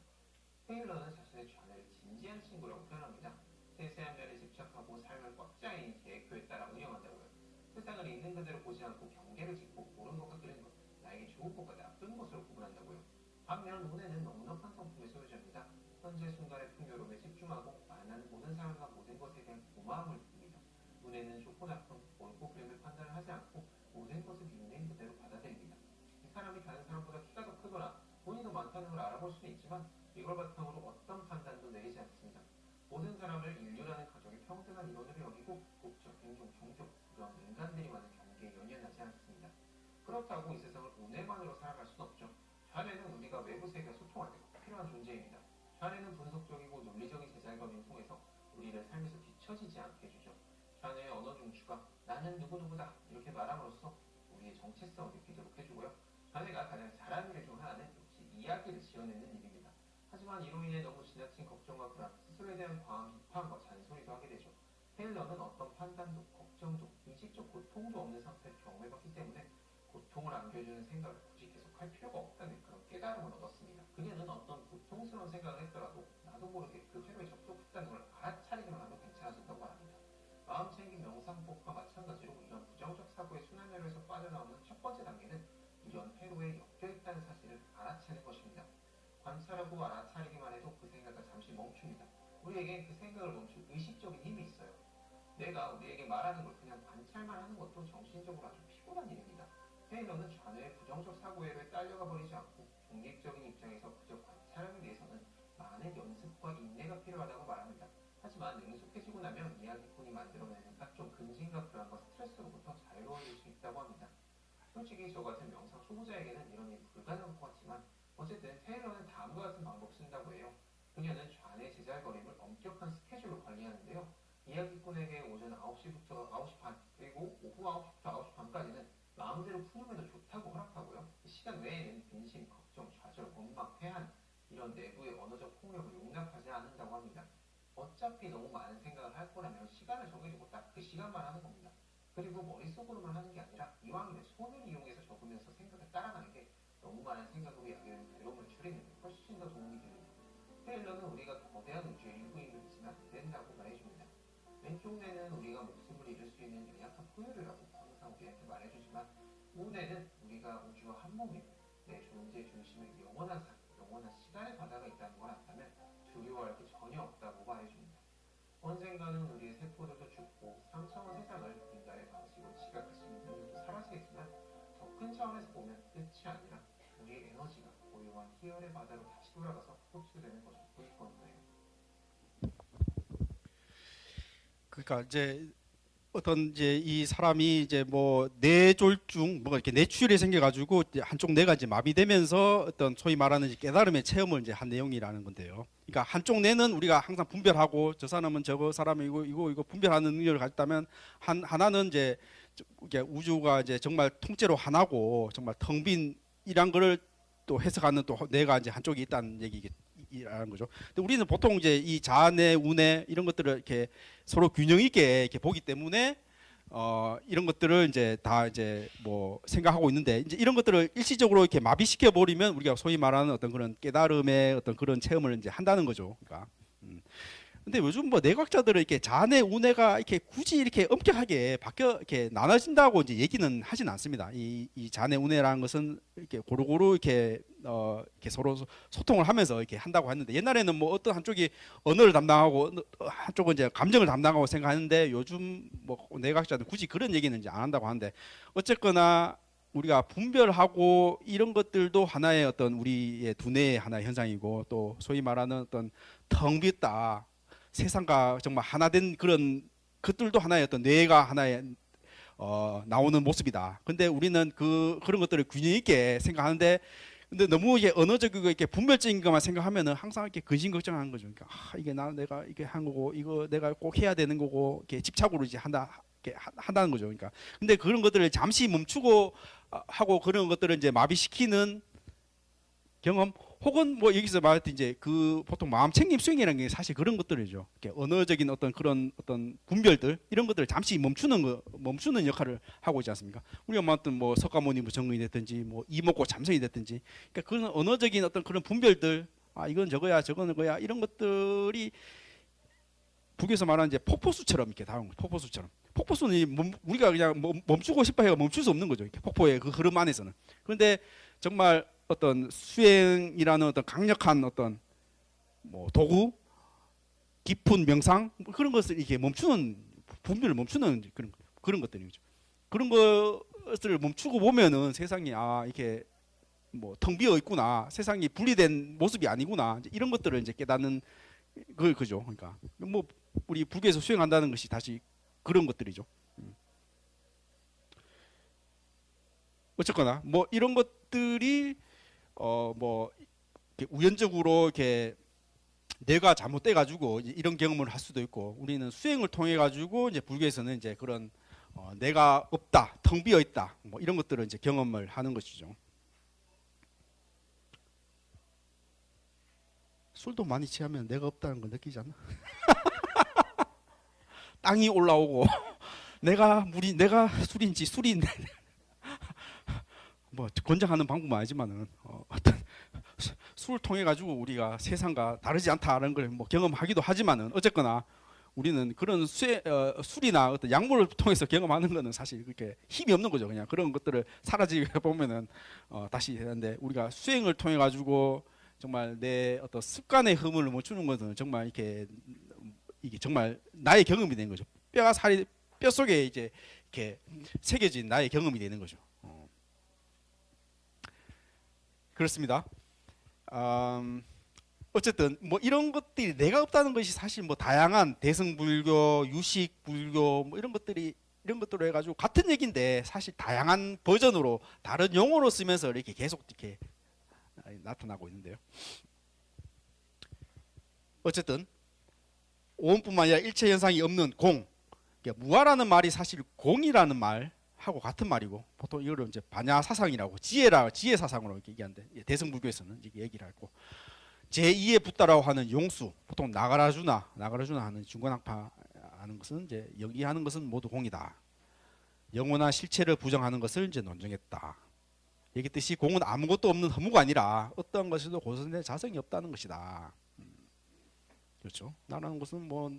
Speaker 7: 테일러는 자신의 좌뇌를 진지한 친구라고 표현합니다. 세세한 면에 집착하고 삶을 꽉 짜인 계획표에 따라 운영한다고요. 세상을 있는 그대로 보지 않고 경계를 짓고 옳은 것과 틀린 것, 나에게 좋은 것과 나쁜 것으로 구분한다고요. 반면 눈에는 넉넉한 성품의 소유자입니다. 현재 순간의 풍요로움에 집중하고 많은 모든 사람과 모든 것에 대한 고마움을 봅니다. 눈에는 좋고 나쁜, 옳고 그름을 판단을 하지 않고 모든 것을 있는 그대로 받아들입니다. 이 사람이 다른 사람보다 키가 더 크거나 돈이 더 많다는 걸 알아볼 수는 있지만 이걸 바탕으로 어떤 판단도 내리지 않습니다. 모든 사람을 인류라는 가족의 평등한 인원으로 여기고 국적, 인종, 종족, 그런 인간들이 많은 경계에 연연하지 않습니다. 그렇다고 이 세상을 운해만으로 살아갈 수는 없죠. 좌뇌는 우리가 외부 세계와 소통할 때 꼭 필요한 존재입니다. 좌뇌는 분석적이고 논리적인 제잘검을 통해서 우리를 삶에서 뒤처지지 않게 해주죠. 좌뇌의 언어 중추가 나는 누구누구다 이렇게 말함으로써 우리의 정체성을 느끼도록 해주고요. 좌뇌가 가장 잘하는 일 중 하나는 역시 이야기를 지어내는 일입니다. 하지만 이로 인해 너무 지나친 걱정과 불안, 스스로에 대한 과한 비판과 잔소리도 하게 되죠. 테일러는 어떤 판단도, 걱정도, 의식적 고통도 없는 상태를 경험해봤기 때문에 고통을 안겨주는 생각을 굳이 계속할 필요가 없다는 그런 깨달음을 얻었습니다. 그녀는 어떤 고통스러운 생각을 했더라도 나도 모르게 그 회로에 접속했다는 걸 알아차리기만 하면 괜찮아진다고 말합니다. 마음 챙김 명상법과 마찬가지로 이런 부정적 사고의 순환회로에서 빠져나오는 첫 번째 단계는 이런 회로에 엮여있다는 사실을 알아차리는 것입니다. 관찰하고 알아차리기만 해도 그 생각을 잠시 멈춥니다. 우리에게 그 생각을 멈출 의식적인 힘이 있어요. 내가 우리에게 말하는 걸 그냥 관찰만 하는 것도 정신적으로 아주 피곤한 일입니다. 테일러는 좌뇌의 부정적 사고회로에 딸려가 버리지 않고 중립적인 입장에서 그저 관찰하기 위해서는 많은 연습과 인내가 필요하다고 말합니다. 하지만 능숙해지고 나면 이야기꾼이 만들어내는 각종 근심과 불안과 스트레스로부터 자유로워질 수 있다고 합니다. 솔직히 저 같은 명상 초보자에게는 이런 일이 불가능할 것 같지만 어쨌든 테일러는 다음과 같은 방법을 쓴다고 해요. 그녀는 좌뇌 제잘거림을 엄격한 스케줄로 관리하는데요. 이야기꾼에게 오전 9시부터 9시 반 그리고 오후 9시부터 9시 반까지는 마음대로 푸념해도 좋다고 허락하고요. 이 시간 외에는 빈심, 걱정, 좌절, 원망, 회한 이런 내부의 언어적 폭력을 용납하지 않는다고 합니다. 어차피 너무 많은 생각을 할 거라면 시간을 정해주고 딱 그 시간만 하는 겁니다. 그리고 머릿속으로만 하는 게 아니라 이왕이면 손을 이용해서 적으면서 생각을 따라가는 게 너무 많은 생각으로 야기하는 괴로움을 줄이는 데 훨씬 더 도움이 됩니다. 테일러는 우리가 거대한 우주의 일부임을 잊으면 안 된다고 말해줍니다. 왼쪽 뇌는 우리가 목숨을 잃을 수 있는 연약한 포유류라고 항상 우리한테 말해주지만 우뇌는 우리가 우주와 한 몸이고 내 존재 중심에 영원한 삶, 영원한 시간의 바다가 있다는 걸 안다면 두려워할 게 전혀 없다고 말해줍니다. 언젠가는 우리의 세포들도 죽고 3차원 세상을 인간의 방식으로 지각할 수 있는 능력도 사라지겠지만 더 큰 차원에서 보면 끝이 아니라 우리의 에너지가 고요한 희열의 바다로 다시 돌아가서 흡수되는 것일 뿐일 거예요.
Speaker 5: 그러니까 이제 어떤 이제 이 사람이 이제 뭐 뇌졸중 뭐가 이렇게 뇌출혈이 생겨가지고 이제 한쪽 뇌가 이제 마비되면서 어떤 소위 말하는 이제 깨달음의 체험을 이제 한 내용이라는 건데요. 그러니까 한쪽 뇌는 우리가 항상 분별하고 저 사람은 저거 사람이고 이거 분별하는 능력을 가졌다면 하나는 이제 이게 우주가 이제 정말 통째로 하나고 정말 텅 빈이란 거를 또 해석하는 또 뇌가 이제 한쪽이 있다는 얘기라는 거죠. 근데 우리는 보통 이제 이 자뇌, 우뇌 이런 것들을 이렇게 서로 균형 있게 이렇게 보기 때문에 이런 것들을 이제 다 이제 뭐 생각하고 있는데 이제 이런 것들을 일시적으로 이렇게 마비시켜 버리면 우리가 소위 말하는 어떤 그런 깨달음의 어떤 그런 체험을 이제 한다는 거죠. 그러니까 근데 요즘 뭐 내각자들은 이렇게 자내 우내가 이렇게 굳이 이렇게 엄격하게 바뀌어 이렇게 나눠진다고 이제 얘기는 하진 않습니다. 이 자내 우내라는 것은 이렇게 고루고루 이렇게 서로 소통을 하면서 이렇게 한다고 했는데, 옛날에는 뭐 어떤 한쪽이 언어를 담당하고 한쪽은 이제 감정을 담당하고 생각하는데, 요즘 뭐 내각자들은 굳이 그런 얘기는 이제 안 한다고 하는데, 어쨌거나 우리가 분별하고 이런 것들도 하나의 어떤 우리의 두뇌의 하나의 현상이고, 또 소위 말하는 어떤 텅 비었다, 세상과 정말 하나 된 그런 것들도 하나의 어떤 뇌가 하나의 나오는 모습이다. 근데 우리는 그런 것들을 균형 있게 생각하는데, 근데 너무 이게 언어적이고 이렇게 분별적인 것만 생각하면은 항상 이렇게 근심 걱정하는 거죠. 그러니까 이게 내가 이게 한 거고, 이거 내가 꼭 해야 되는 거고, 이렇게 집착으로 이제 한다는 거죠. 그러니까 근데 그런 것들을 잠시 멈추고 하고, 그런 것들을 이제 마비시키는 경험, 혹은 뭐 여기서 말했듯이 이제 그 보통 마음 챙김 수행이라는 게 사실 그런 것들이죠. 이렇게 언어적인 어떤 그런 어떤 분별들, 이런 것들을 잠시 멈추는 역할을 하고 있지 않습니까? 우리가 말했던 뭐 석가모니 정응이 됐든지, 뭐 이목고 참선이 됐든지, 그러니까 그런 언어적인 어떤 그런 분별들, 이건 저거야, 저거는 거야, 이런 것들이 불교에서 말하는 이제 폭포수처럼 이렇게 다운 거예요. 폭포수처럼. 폭포수는 우리가 그냥 멈추고 싶어 해가 멈출 수 없는 거죠. 이렇게 폭포의 그 흐름 안에서는. 그런데 정말 어떤 수행이라는 어떤 강력한 어떤 뭐 도구, 깊은 명상, 그런 것을 이렇게 멈추는, 분별을 멈추는 그런 것들이죠. 그런 것을 멈추고 보면은 세상이 이렇게 뭐 텅 비어 있구나, 세상이 분리된 모습이 아니구나, 이런 것들을 이제 깨닫는 그죠. 그러니까 뭐 우리 불교에서 수행한다는 것이 다시 그런 것들이죠. 어쨌거나 뭐 이런 것들이 뭐 이렇게 우연적으로 이렇게 내가 잘못돼 가지고 이런 경험을 할 수도 있고, 우리는 수행을 통해 가지고 이제 불교에서는 이제 그런 내가 없다, 텅 비어 있다, 뭐 이런 것들을 이제 경험을 하는 것이죠. 술도 많이 취하면 내가 없다는 걸 느끼지 않나? 땅이 올라오고 내가 술인지 술이 뭐 권장하는 방법은 아니지만은 어떤 술을 통해 가지고 우리가 세상과 다르지 않다는 걸 뭐 경험하기도 하지만은, 어쨌거나 우리는 그런 술이나 어떤 약물을 통해서 경험하는 거는 사실 그렇게 힘이 없는 거죠. 그냥 그런 것들을 사라지게 보면은 다시 되는데, 우리가 수행을 통해 가지고 정말 내 어떤 습관의 흐름을 멈추는 것은 정말 이게 정말 나의 경험이 되는 거죠. 뼈가 살이 뼈 속에 이제 이렇게 새겨진 나의 경험이 되는 거죠. 그렇습니다. 어쨌든 뭐 이런 것들이 내가 없다는 것이 사실 뭐 다양한 대승불교, 유식불교 뭐 이런 것들로 해가지고 같은 얘기인데, 사실 다양한 버전으로 다른 용어로 쓰면서 이렇게 계속 이렇게 나타나고 있는데요. 어쨌든 오음뿐만 아니라 일체 현상이 없는 공, 그러니까 무아라는 말이 사실 공이라는 말하고 같은 말이고, 보통 이거를 이제 반야사상이라고 지혜 사상으로 이렇게 얘기하는데, 대승불교에서는 이렇게 얘기를 하고, 제2의 붓다라고 하는 용수, 보통 나가라주나 하는 중간학파 하는 것은 이제 여기하는 것은 모두 공이다. 영원한 실체를 부정하는 것을 이제 논증했다. 얘기했듯이 공은 아무것도 없는 허무가 아니라 어떤 것에도 고선된 자성이 없다는 것이다. 그렇죠. 나라는 것은 뭐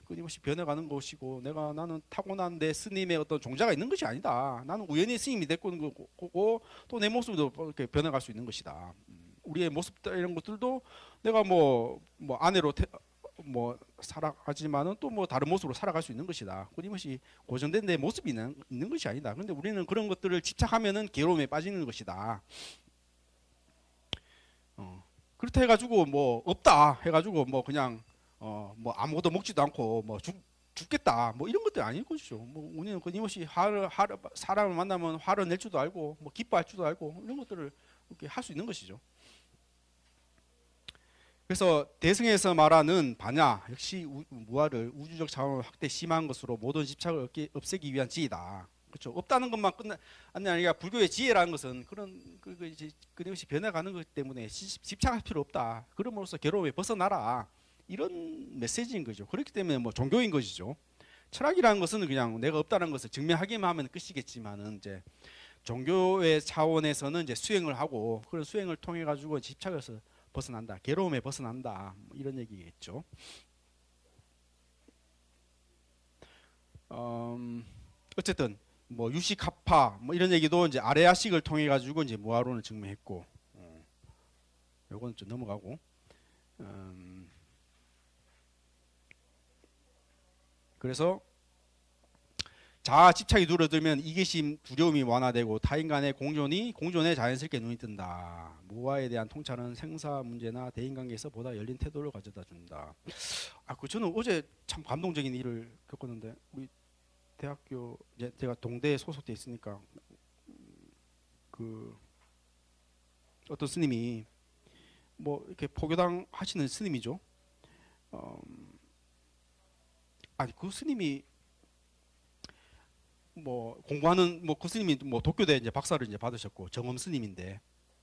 Speaker 5: 끊임없이 변해가는 것이고, 나는 타고난 내 스님의 어떤 종자가 있는 것이 아니다. 나는 우연히 스님이 됐고 거고, 또 내 모습도 이렇게 변해갈 수 있는 것이다. 우리의 모습 이런 것들도 내가 뭐 아내로 살아가지만은 또 뭐 다른 모습으로 살아갈 수 있는 것이다. 끊임없이 고정된 내 모습이 있는 것이 아니다. 그런데 우리는 그런 것들을 집착하면은 괴로움에 빠지는 것이다. 그렇다 해가지고 뭐 없다 해가지고 뭐 그냥 뭐 아무것도 먹지도 않고 뭐 죽겠다 뭐 이런 것들이 아닐 것이죠. 뭐 우리는 끊임없이 사람을 만나면 화를 낼 줄도 알고, 뭐 기뻐할 줄도 알고, 이런 것들을 이렇게 할 수 있는 것이죠. 그래서 대승에서 말하는 반야 역시 무아를 우주적 자원을 확대 심한 것으로 모든 집착을 없애기 위한 지혜다. 그렇죠. 없다는 것만 아니라 불교의 지혜라는 것은 그런 이제 끊임없이 변해가는 것 때문에 집착할 필요 없다. 그럼으로써 괴로움에 벗어나라. 이런 메시지인 거죠. 그렇기 때문에 뭐 종교인 것이죠. 철학이라는 것은 그냥 내가 없다는 것을 증명하기만 하면 끝이겠지만은, 이제 종교의 차원에서는 이제 수행을 하고, 그런 수행을 통해 가지고 집착에서 벗어난다, 괴로움에 벗어난다, 뭐 이런 얘기겠죠. 어쨌든 뭐 유식합파 뭐 이런 얘기도 이제 아레아식을 통해 가지고 이제 무아론을 증명했고, 요거는 좀 넘어가고, 그래서 자아 집착이 줄어들면 이기심 두려움이 완화되고 타인 간의 공존에 자연스럽게 눈이 뜬다. 무아에 대한 통찰은 생사 문제나 대인 관계에서 보다 열린 태도를 가져다 준다. 저는 어제 참 감동적인 일을 겪었는데, 우리 대학교 이제 제가 동대에 소속돼 있으니까 그 어떤 스님이 뭐 이렇게 포교당 하시는 스님이죠. 그 스님이 뭐 공부하는 뭐 그 스님이 뭐 도쿄대 이제 박사를 이제 받으셨고 정엄 스님인데,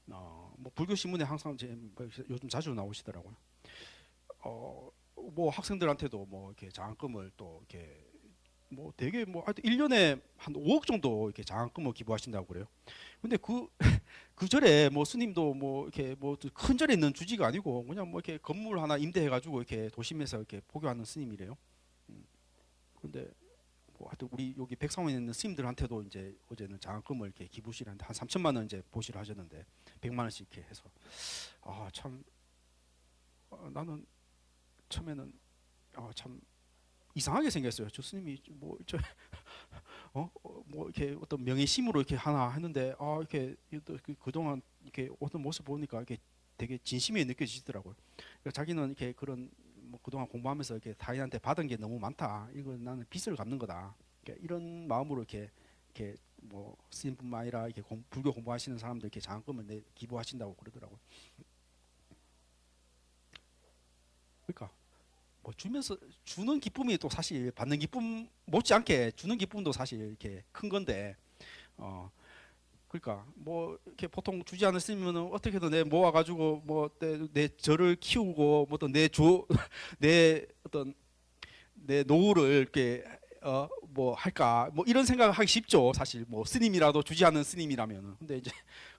Speaker 5: 뭐 불교 신문에 항상 요즘 자주 나오시더라고요. 뭐 학생들한테도 뭐 이렇게 장학금을 또 이렇게 뭐 되게 뭐 하여튼 1년에 한 5억 정도 이렇게 장학금을 기부하신다고 그래요. 근데 그 절에 뭐 스님도 뭐 이렇게 뭐 큰 절에 있는 주지가 아니고 그냥 뭐 이렇게 건물 하나 임대해 가지고 이렇게 도심에서 이렇게 포교하는 스님이래요. 근데 뭐 하여튼 우리 여기 백성원에 있는 스님들한테도 이제 어제는 장학금을 이렇게 기부시는데 한 3천만 원 이제 보시를 하셨는데 100만 원씩 이렇게 해서 참 나는 처음에는 참 이상하게 생겼어요. 저 스님이 뭐 뭐 이렇게 어떤 명예심으로 이렇게 하나 했는데 이렇게 그동안 이렇게 어떤 모습 보니까 이렇게 되게 진심이 느껴지더라고요. 그러니까 자기는 이렇게 그런 뭐 그동안 공부하면서 이렇게 타인한테 받은 게 너무 많다. 이건 나는 빚을 갚는 거다. 그러니까 이런 마음으로 이렇게 뭐 스님뿐만 아니라 이렇게 불교 공부하시는 사람들 이렇게 장학금을 기부하신다고 그러더라고요. 그러니까 뭐 주면서 주는 기쁨이 또 사실 받는 기쁨 못지않게 주는 기쁨도 사실 이렇게 큰 건데, 그러니까 뭐 이렇게 보통 주지 않을 스님은 어떻게든 내 모아가지고 뭐 내 저를 키우고 뭐 어떤 내 어떤 내 노후를 이렇게 뭐 할까 뭐 이런 생각을 하기 쉽죠. 사실 뭐 스님이라도 주지 않는 스님이라면은. 근데 이제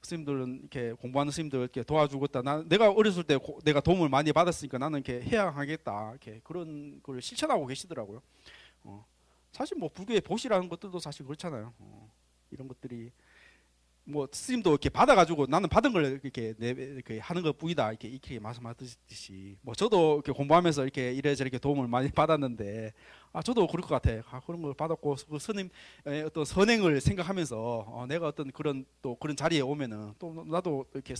Speaker 5: 스님들은 이렇게 공부하는 스님들 이렇게 도와주겠다. 내가 어렸을 때 내가 도움을 많이 받았으니까 나는 이렇게 해야 하겠다. 이렇게 그런 걸 실천하고 계시더라고요. 사실 뭐 불교의 보시라는 것들도 사실 그렇잖아요. 이런 것들이 뭐 스님도 이렇게 받아가지고 나는 받은 걸 이렇게 하는 것 뿐이다 이렇게 말씀하듯이 뭐 저도 이렇게 공부하면서 이렇게 이래저렇게 도움을 많이 받았는데 저도 그럴 것 같아. 그런 걸 받았고 그 스님의 어떤 선행을 생각하면서 내가 어떤 그런 자리에 오면은 또 나도 이렇게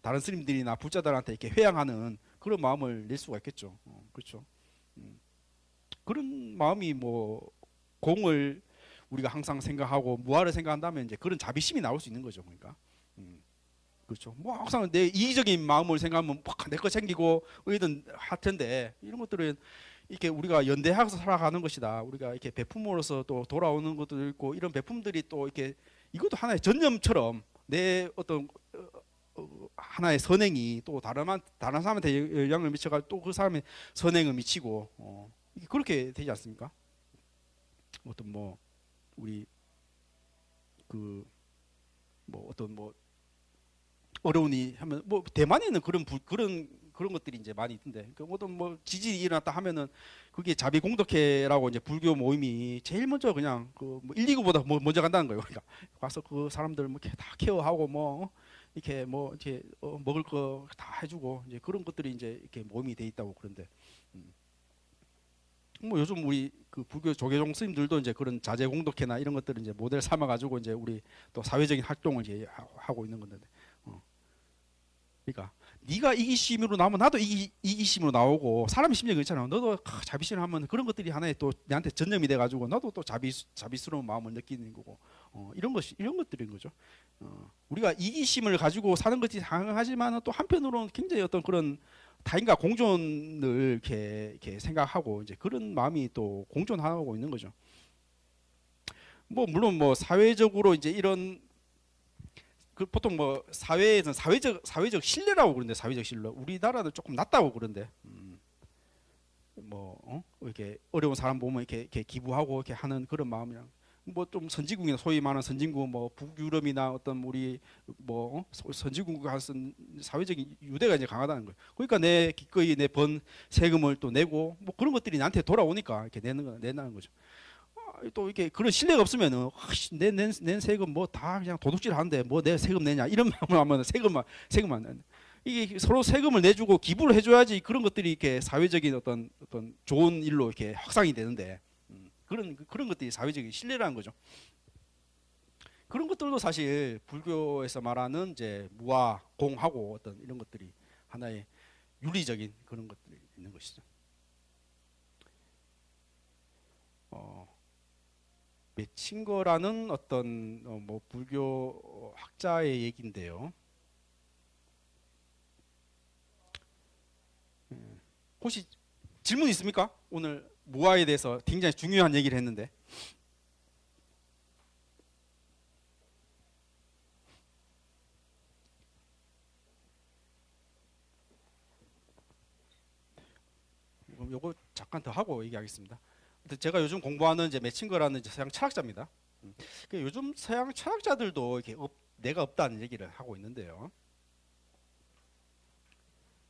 Speaker 5: 다른 스님들이나 불자들한테 이렇게 회양하는 그런 마음을 낼 수가 있겠죠. 그렇죠. 그런 마음이 뭐 공을 우리가 항상 생각하고 무아를 생각한다면 이제 그런 자비심이 나올 수 있는 거죠. 그러니까 그렇죠. 뭐 항상 내 이기적인 마음을 생각하면 내 거 챙기고 의든 할 텐데 이런 것들은 이렇게 우리가 연대하면서 살아가는 것이다. 우리가 이렇게 베품으로서 또 돌아오는 것도 있고 이런 베품들이 또 이렇게 이것도 하나의 전념처럼 내 어떤 하나의 선행이 또 다른 사람한테 영향을 미쳐가 또 그 사람의 선행을 미치고 그렇게 되지 않습니까? 어떤 뭐 우리 뭐 어떤 뭐 어려우니 하면 뭐 대만에는 그런 것들이 이제 많이 있던데 어떤 뭐 지진이 일어났다 하면은 그게 자비공덕회라고 이제 불교 모임이 제일 먼저 그냥 뭐 119보다 먼저 간다는 거예요. 그러니까 가서 그 사람들 뭐 이렇게 다 케어하고 뭐 이렇게 뭐 이렇게 먹을 거 다 해주고 이제 그런 것들이 이제 이렇게 모임이 돼 있다고 그런데. 뭐 요즘 우리 그 불교 조계종 스님들도 이제 그런 자제공덕회나 이런 것들을 이제 모델 삼아가지고 이제 우리 또 사회적인 활동을 이제 하고 있는 건데, 그러니까 네가 이기심으로 나오면 나도 이기심으로 나오고 사람의 심리가 있잖아. 너도 자비심을 하면 그런 것들이 하나의 또 내한테 전념이 돼가지고 너도 또 자비스러운 마음을 느끼는 거고, 이런 것들인 거죠. 우리가 이기심을 가지고 사는 것이 당연하지만 또 한편으로는 굉장히 어떤 그런 타인과 공존을 이렇게 생각하고 이제 그런 마음이 또 공존하고 있는 거죠. 뭐 물론 뭐 사회적으로 이제 이런 보통 뭐 사회에서는 사회적 신뢰라고 그러는데 사회적 신뢰 우리나라는 조금 낮다고 그런데 뭐 이렇게 어려운 사람 보면 이렇게 기부하고 이렇게 하는 그런 마음이랑 뭐 좀 선진국이나 소위 말하는 선진국 뭐 북유럽이나 어떤 우리 뭐 선진국 같은 사회적인 유대가 이제 강하다는 거예요. 그러니까 기꺼이 내 번 세금을 또 내고 뭐 그런 것들이 나한테 돌아오니까 이렇게 내는 거죠. 또 이렇게 그런 신뢰가 없으면은 낸 세금 뭐 다 그냥 도둑질 하는데 뭐 내 세금 내냐 이런 마음을 하면 세금만 이게 서로 세금을 내주고 기부를 해줘야지 그런 것들이 이렇게 사회적인 어떤 좋은 일로 이렇게 확산이 되는데 그런 것들이 사회적인 신뢰라는 거죠. 그런 것들도 사실 불교에서 말하는 이제 무와 공하고 어떤 이런 것들이 하나의 윤리적인 그런 것들이 있는 것이죠. 매칭거라는 어떤 뭐 불교 학자의 얘기인데요. 혹시 질문 있습니까? 오늘 무아에 대해서 굉장히 중요한 얘기를 했는데. 요거 잠깐 더 하고 얘기하겠습니다. 제가 요즘 공부하는 이제 매칭거라는 이제 서양 철학자입니다. 요즘 서양 철학자들도 이렇게 내가 없다는 얘기를 하고 있는데요.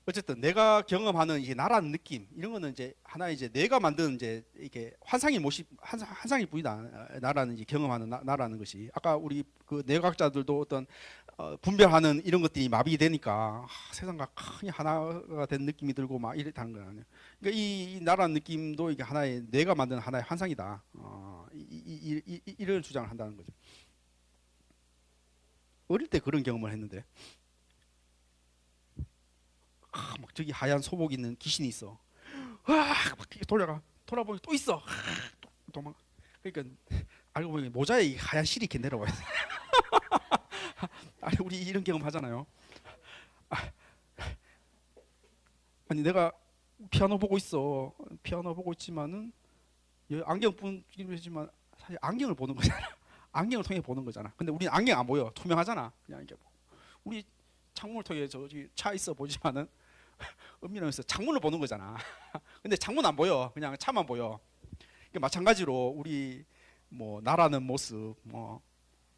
Speaker 5: 어쨌든 내가 경험하는 이게 나라는 느낌 이런 거는 이제 하나 이제 내가 만든 이제 이렇게 환상의 모습 환상일 뿐이다. 나라는 이제 경험하는 나라는 것이 아까 우리 그 내각자들도 어떤 분별하는 이런 것들이 마비되니까 세상과 그냥 하나가 된 느낌이 들고 막 이랬다는 거예요. 그러니까 이 나라는 느낌도 이게 하나의 내가 만든 하나의 환상이다. 이런 주장을 한다는 거죠. 어릴 때 그런 경험을 했는데. 막 저기 하얀 소복 있는 귀신이 있어. 막 돌아보니 또 있어. 또 도망. 그러니까 알고 보니 모자에 이 하얀 실이 이렇게 내려와 있어. 아니 우리 이런 경험 하잖아요. 아니 내가 피아노 보고 있어. 피아노 보고 있지만은 안경 뿐이지만 사실 안경을 보는 거잖아. 안경을 통해 보는 거잖아. 근데 우리는 안경 안 보여. 투명하잖아. 그냥 이렇게 우리 창문을 통해 저기 차 있어 보지만은 은밀하면서 창문을 보는 거잖아. 근데 창문 안 보여. 그냥 차만 보여. 그러니까 마찬가지로 우리 뭐 나라는 모습, 뭐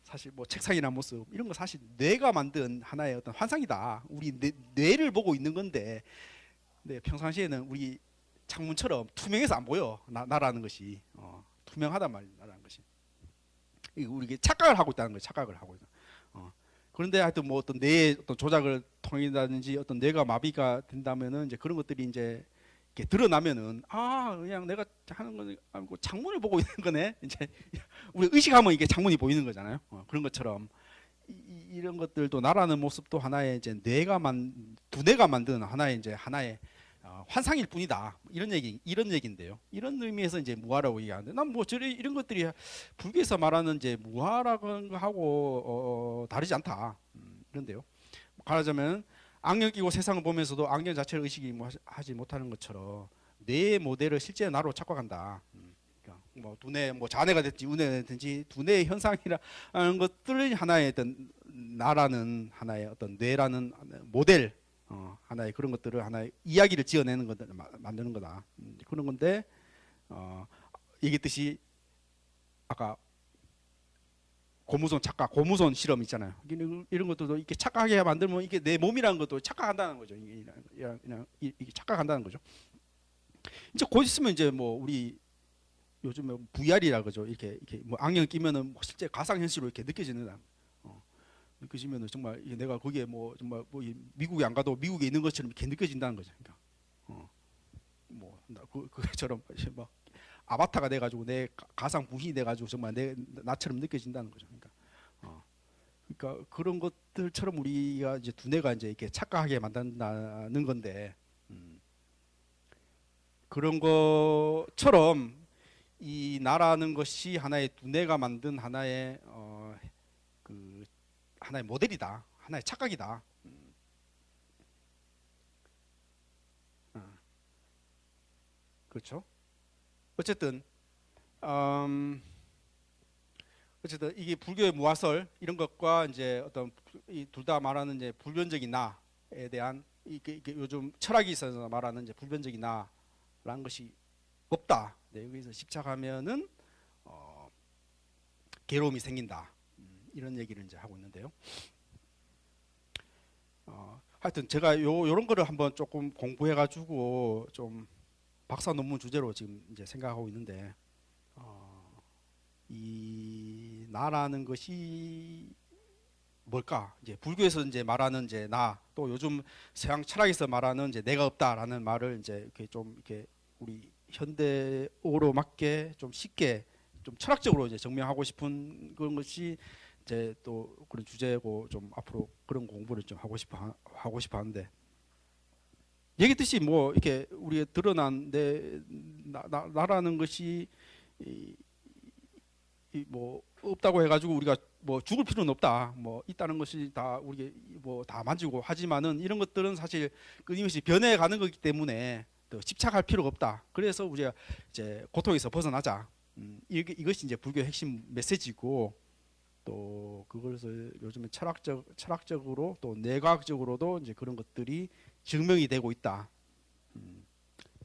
Speaker 5: 사실 뭐 책상이라는 모습 이런 거 사실 뇌가 만든 하나의 어떤 환상이다. 우리 뇌를 보고 있는 건데, 네, 평상시에는 우리 창문처럼 투명해서 안 보여. 나라는 것이 투명하단 말이야. 나라는 것이. 우리 착각을 하고 있다는 거예요. 착각을 하고 있다. 그런데 하여튼 뭐 어떤 뇌의 어떤 조작을 통한다든지 어떤 뇌가 마비가 된다면은 이제 그런 것들이 이제 이렇게 드러나면은 그냥 내가 하는 건 아니고 창문을 보고 있는 거네. 이제 우리 의식하면 이게 창문이 보이는 거잖아요. 그런 것처럼 이런 것들도 나라는 모습도 하나의 이제 두뇌가 만든 하나의 환상일 뿐이다. 이런 얘기인데요. 이런 의미에서 이제 무아라고 얘기하는데 난 뭐 이런 것들이 불교에서 말하는 이제 무아라고 하고 다르지 않다. 이런데요. 말하자면 안경 끼고 세상을 보면서도 안경 자체를 의식이 하지 못하는 것처럼 뇌의 모델을 실제 나로 착각한다. 그러니까 뭐 두뇌 뭐 자뇌가 됐지 운뇌가 됐든지 두뇌의 현상이라는 것들을 하나의 어떤 나라는 하나의 어떤 뇌라는 모델 하나의 그런 것들을 하나의 이야기를 지어내는 거다, 만드는 거다. 그런 건데 얘기했듯이 아까 고무손 실험 있잖아요. 이런 것들도 이렇게 착각하게 만들면 이게 내 몸이라는 것도 착각한다는 거죠. 이게 착각한다는 거죠. 이제 곧 있으면 이제 뭐 우리 요즘에 VR이라 그러죠. 이렇게 뭐 안경 끼면은 실제 가상 현실로 이렇게 느껴지는. 느껴지면은 정말 내가 거기에 뭐 정말 뭐 미국에 안 가도 미국에 있는 것처럼 이렇게 느껴진다는 거죠. 그러니까 뭐 그처럼 막 아바타가 돼가지고 내 가상 부신이 돼가지고 정말 나처럼 느껴진다는 거죠. 그러니까 그런 것들처럼 우리가 이제 두뇌가 이제 이렇게 착각하게 만든다는 건데 그런 것처럼 이 나라는 것이 하나의 두뇌가 만든 하나의 하나의 모델이다. 하나의 착각이다. 그렇죠? 어쨌든 이게 불교의 무아설 이런 것과 이제 어떤 이 둘 다 말하는 이제 불변적인 나에 대한 이게 요즘 철학이 있어서 말하는 이제 불변적인 나라는 것이 없다. 네, 여기서 집착하면은 괴로움이 생긴다. 이런 얘기를 이제 하고 있는데요. 하여튼 제가 요런 거를 한번 조금 공부해가지고 좀 박사 논문 주제로 지금 이제 생각하고 있는데 이 나라는 것이 뭘까? 이제 불교에서 이제 말하는 이제 나, 또 요즘 서양 철학에서 말하는 이제 내가 없다라는 말을 이제 이렇게 좀 이렇게 우리 현대어로 맞게 좀 쉽게 좀 철학적으로 이제 증명하고 싶은 그런 것이 이제 또 그런 주제고, 좀 앞으로 그런 공부를 좀 하고 싶어 하는데, 얘기했듯이 뭐 이렇게 우리가 드러난 나라는 것이 뭐 없다고 해가지고 우리가 뭐 죽을 필요는 없다, 뭐 있다는 것이 다 우리 뭐 다 만지고 하지만은 이런 것들은 사실 끊임없이 변해가는 거기 때문에 또 집착할 필요가 없다. 그래서 우리가 이제 고통에서 벗어나자. 이것이 이제 불교의 핵심 메시지고, 또 그것을 요즘에 철학적으로 또 내과학적으로도 이제 그런 것들이 증명이 되고 있다.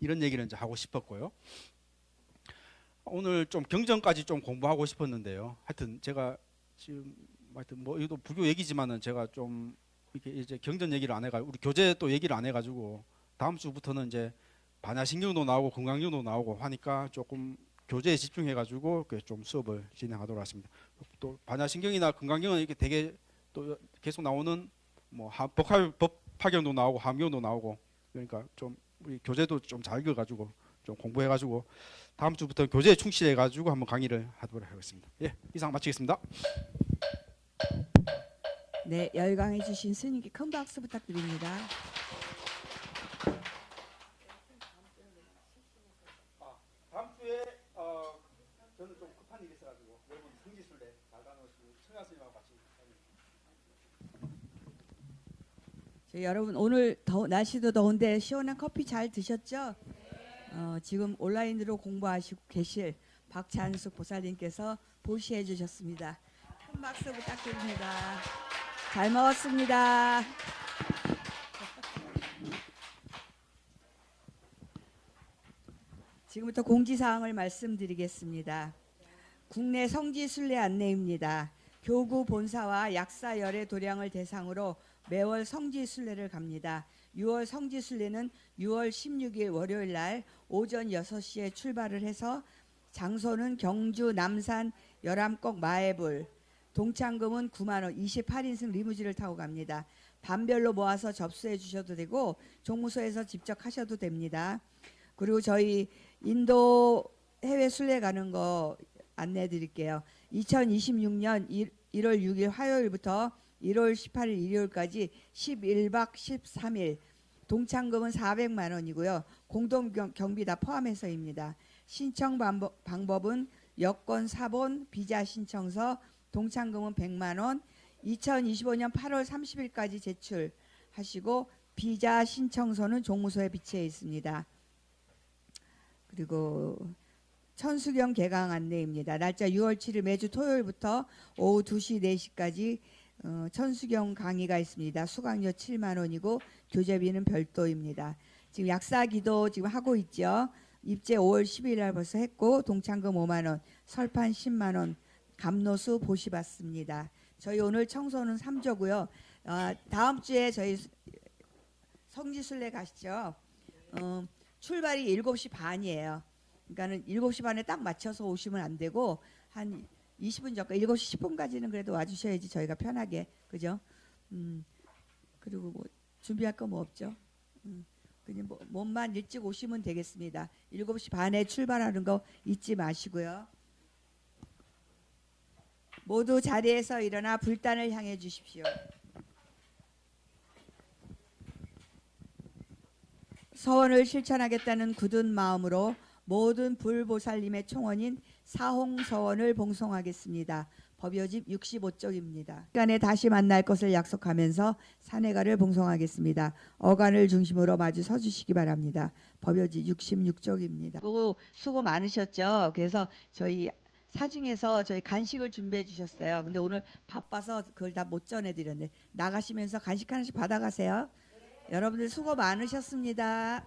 Speaker 5: 이런 얘기를 이제 하고 싶었고요. 오늘 좀 경전까지 좀 공부하고 싶었는데요. 하여튼 제가 지금 하여튼 뭐 이것도 불교 얘기지만은 제가 좀 이렇게 이제 경전 얘기를 안 해가지고, 우리 교재 또 얘기를 안 해가지고 다음 주부터는 이제 반야신경도 나오고 건강경도 나오고 하니까 조금 교재에 집중해가지고 좀 수업을 진행하도록 하겠습니다. 또 반야신경이나 건강경은 이렇게 되게 또 계속 나오는 뭐 법화경도 나오고 함경도 나오고, 그러니까 좀 우리 교재도 좀 잘 읽어가지고 좀 공부해가지고 다음 주부터 교재에 충실해가지고 한번 강의를 하도록 하겠습니다. 예, 이상 마치겠습니다.
Speaker 1: 네, 열강해 주신 스님께 큰 박수 부탁드립니다.
Speaker 5: 다음 주에 저는 좀 급한 일이 있어가지고 여러분 성지순례 잘 다녀오시고 청야 스님하고 같이.
Speaker 1: 저희 여러분 오늘 날씨도 더운데 시원한 커피 잘 드셨죠? 지금 온라인으로 공부하시고 계실 박찬숙 보살님께서 보시해 주셨습니다. 큰 박수 부탁드립니다. 잘 먹었습니다. 지금부터 공지사항을 말씀드리겠습니다. 국내 성지순례 안내입니다. 교구 본사와 약사열애 도량을 대상으로 매월 성지순례를 갑니다. 6월 성지순례는 6월 16일 월요일 날 오전 6시에 출발을 해서 장소는 경주 남산 열암곡 마애불, 동창금은 9만 원, 28인승 리무진을 타고 갑니다. 반별로 모아서 접수해 주셔도 되고 종무소에서 직접 하셔도 됩니다. 그리고 저희 인도 해외 순례 가는 거 안내해 드릴게요. 2026년 1월 6일 화요일부터 1월 18일 일요일까지 11박 13일, 동창금은 400만 원이고요. 공동경비 다 포함해서입니다. 신청 방법은 여권 사본, 비자 신청서, 동창금은 100만 원, 2025년 8월 30일까지 제출하시고 비자 신청서는 종무소에 비치해 있습니다. 그리고 천수경 개강 안내입니다. 날짜 6월 7일 매주 토요일부터 오후 2시 4시까지 천수경 강의가 있습니다. 수강료 7만 원이고 교재비는 별도입니다. 지금 약사기도 지금 하고 있죠. 입제 5월 10일 날 벌써 했고 동창금 5만 원, 설판 10만 원, 감로수 보시받습니다. 저희 오늘 청소는 3조고요. 다음 주에 저희 성지순례 가시죠. 출발이 7시 반이에요. 그러니까는 7시 반에 딱 맞춰서 오시면 안 되고 한 20분 전까지 7시 10분까지는 그래도 와주셔야지 저희가 편하게, 그죠? 그리고 뭐 준비할 거 뭐 없죠? 그냥 몸만 일찍 오시면 되겠습니다. 7시 반에 출발하는 거 잊지 마시고요. 모두 자리에서 일어나 불단을 향해 주십시오. 서원을 실천하겠다는 굳은 마음으로 모든 불보살님의 총원인 사홍서원을 봉송하겠습니다. 법요집 65쪽입니다. 시간에 다시 만날 것을 약속하면서 산해가를 봉송하겠습니다. 어간을 중심으로 마주 서주시기 바랍니다. 법요집 66쪽입니다. 수고 많으셨죠? 그래서 저희 사중에서 저희 간식을 준비해 주셨어요. 근데 오늘 바빠서 그걸 다 못 전해드렸네. 나가시면서 간식 하나씩 받아가세요. 여러분들 수고 많으셨습니다.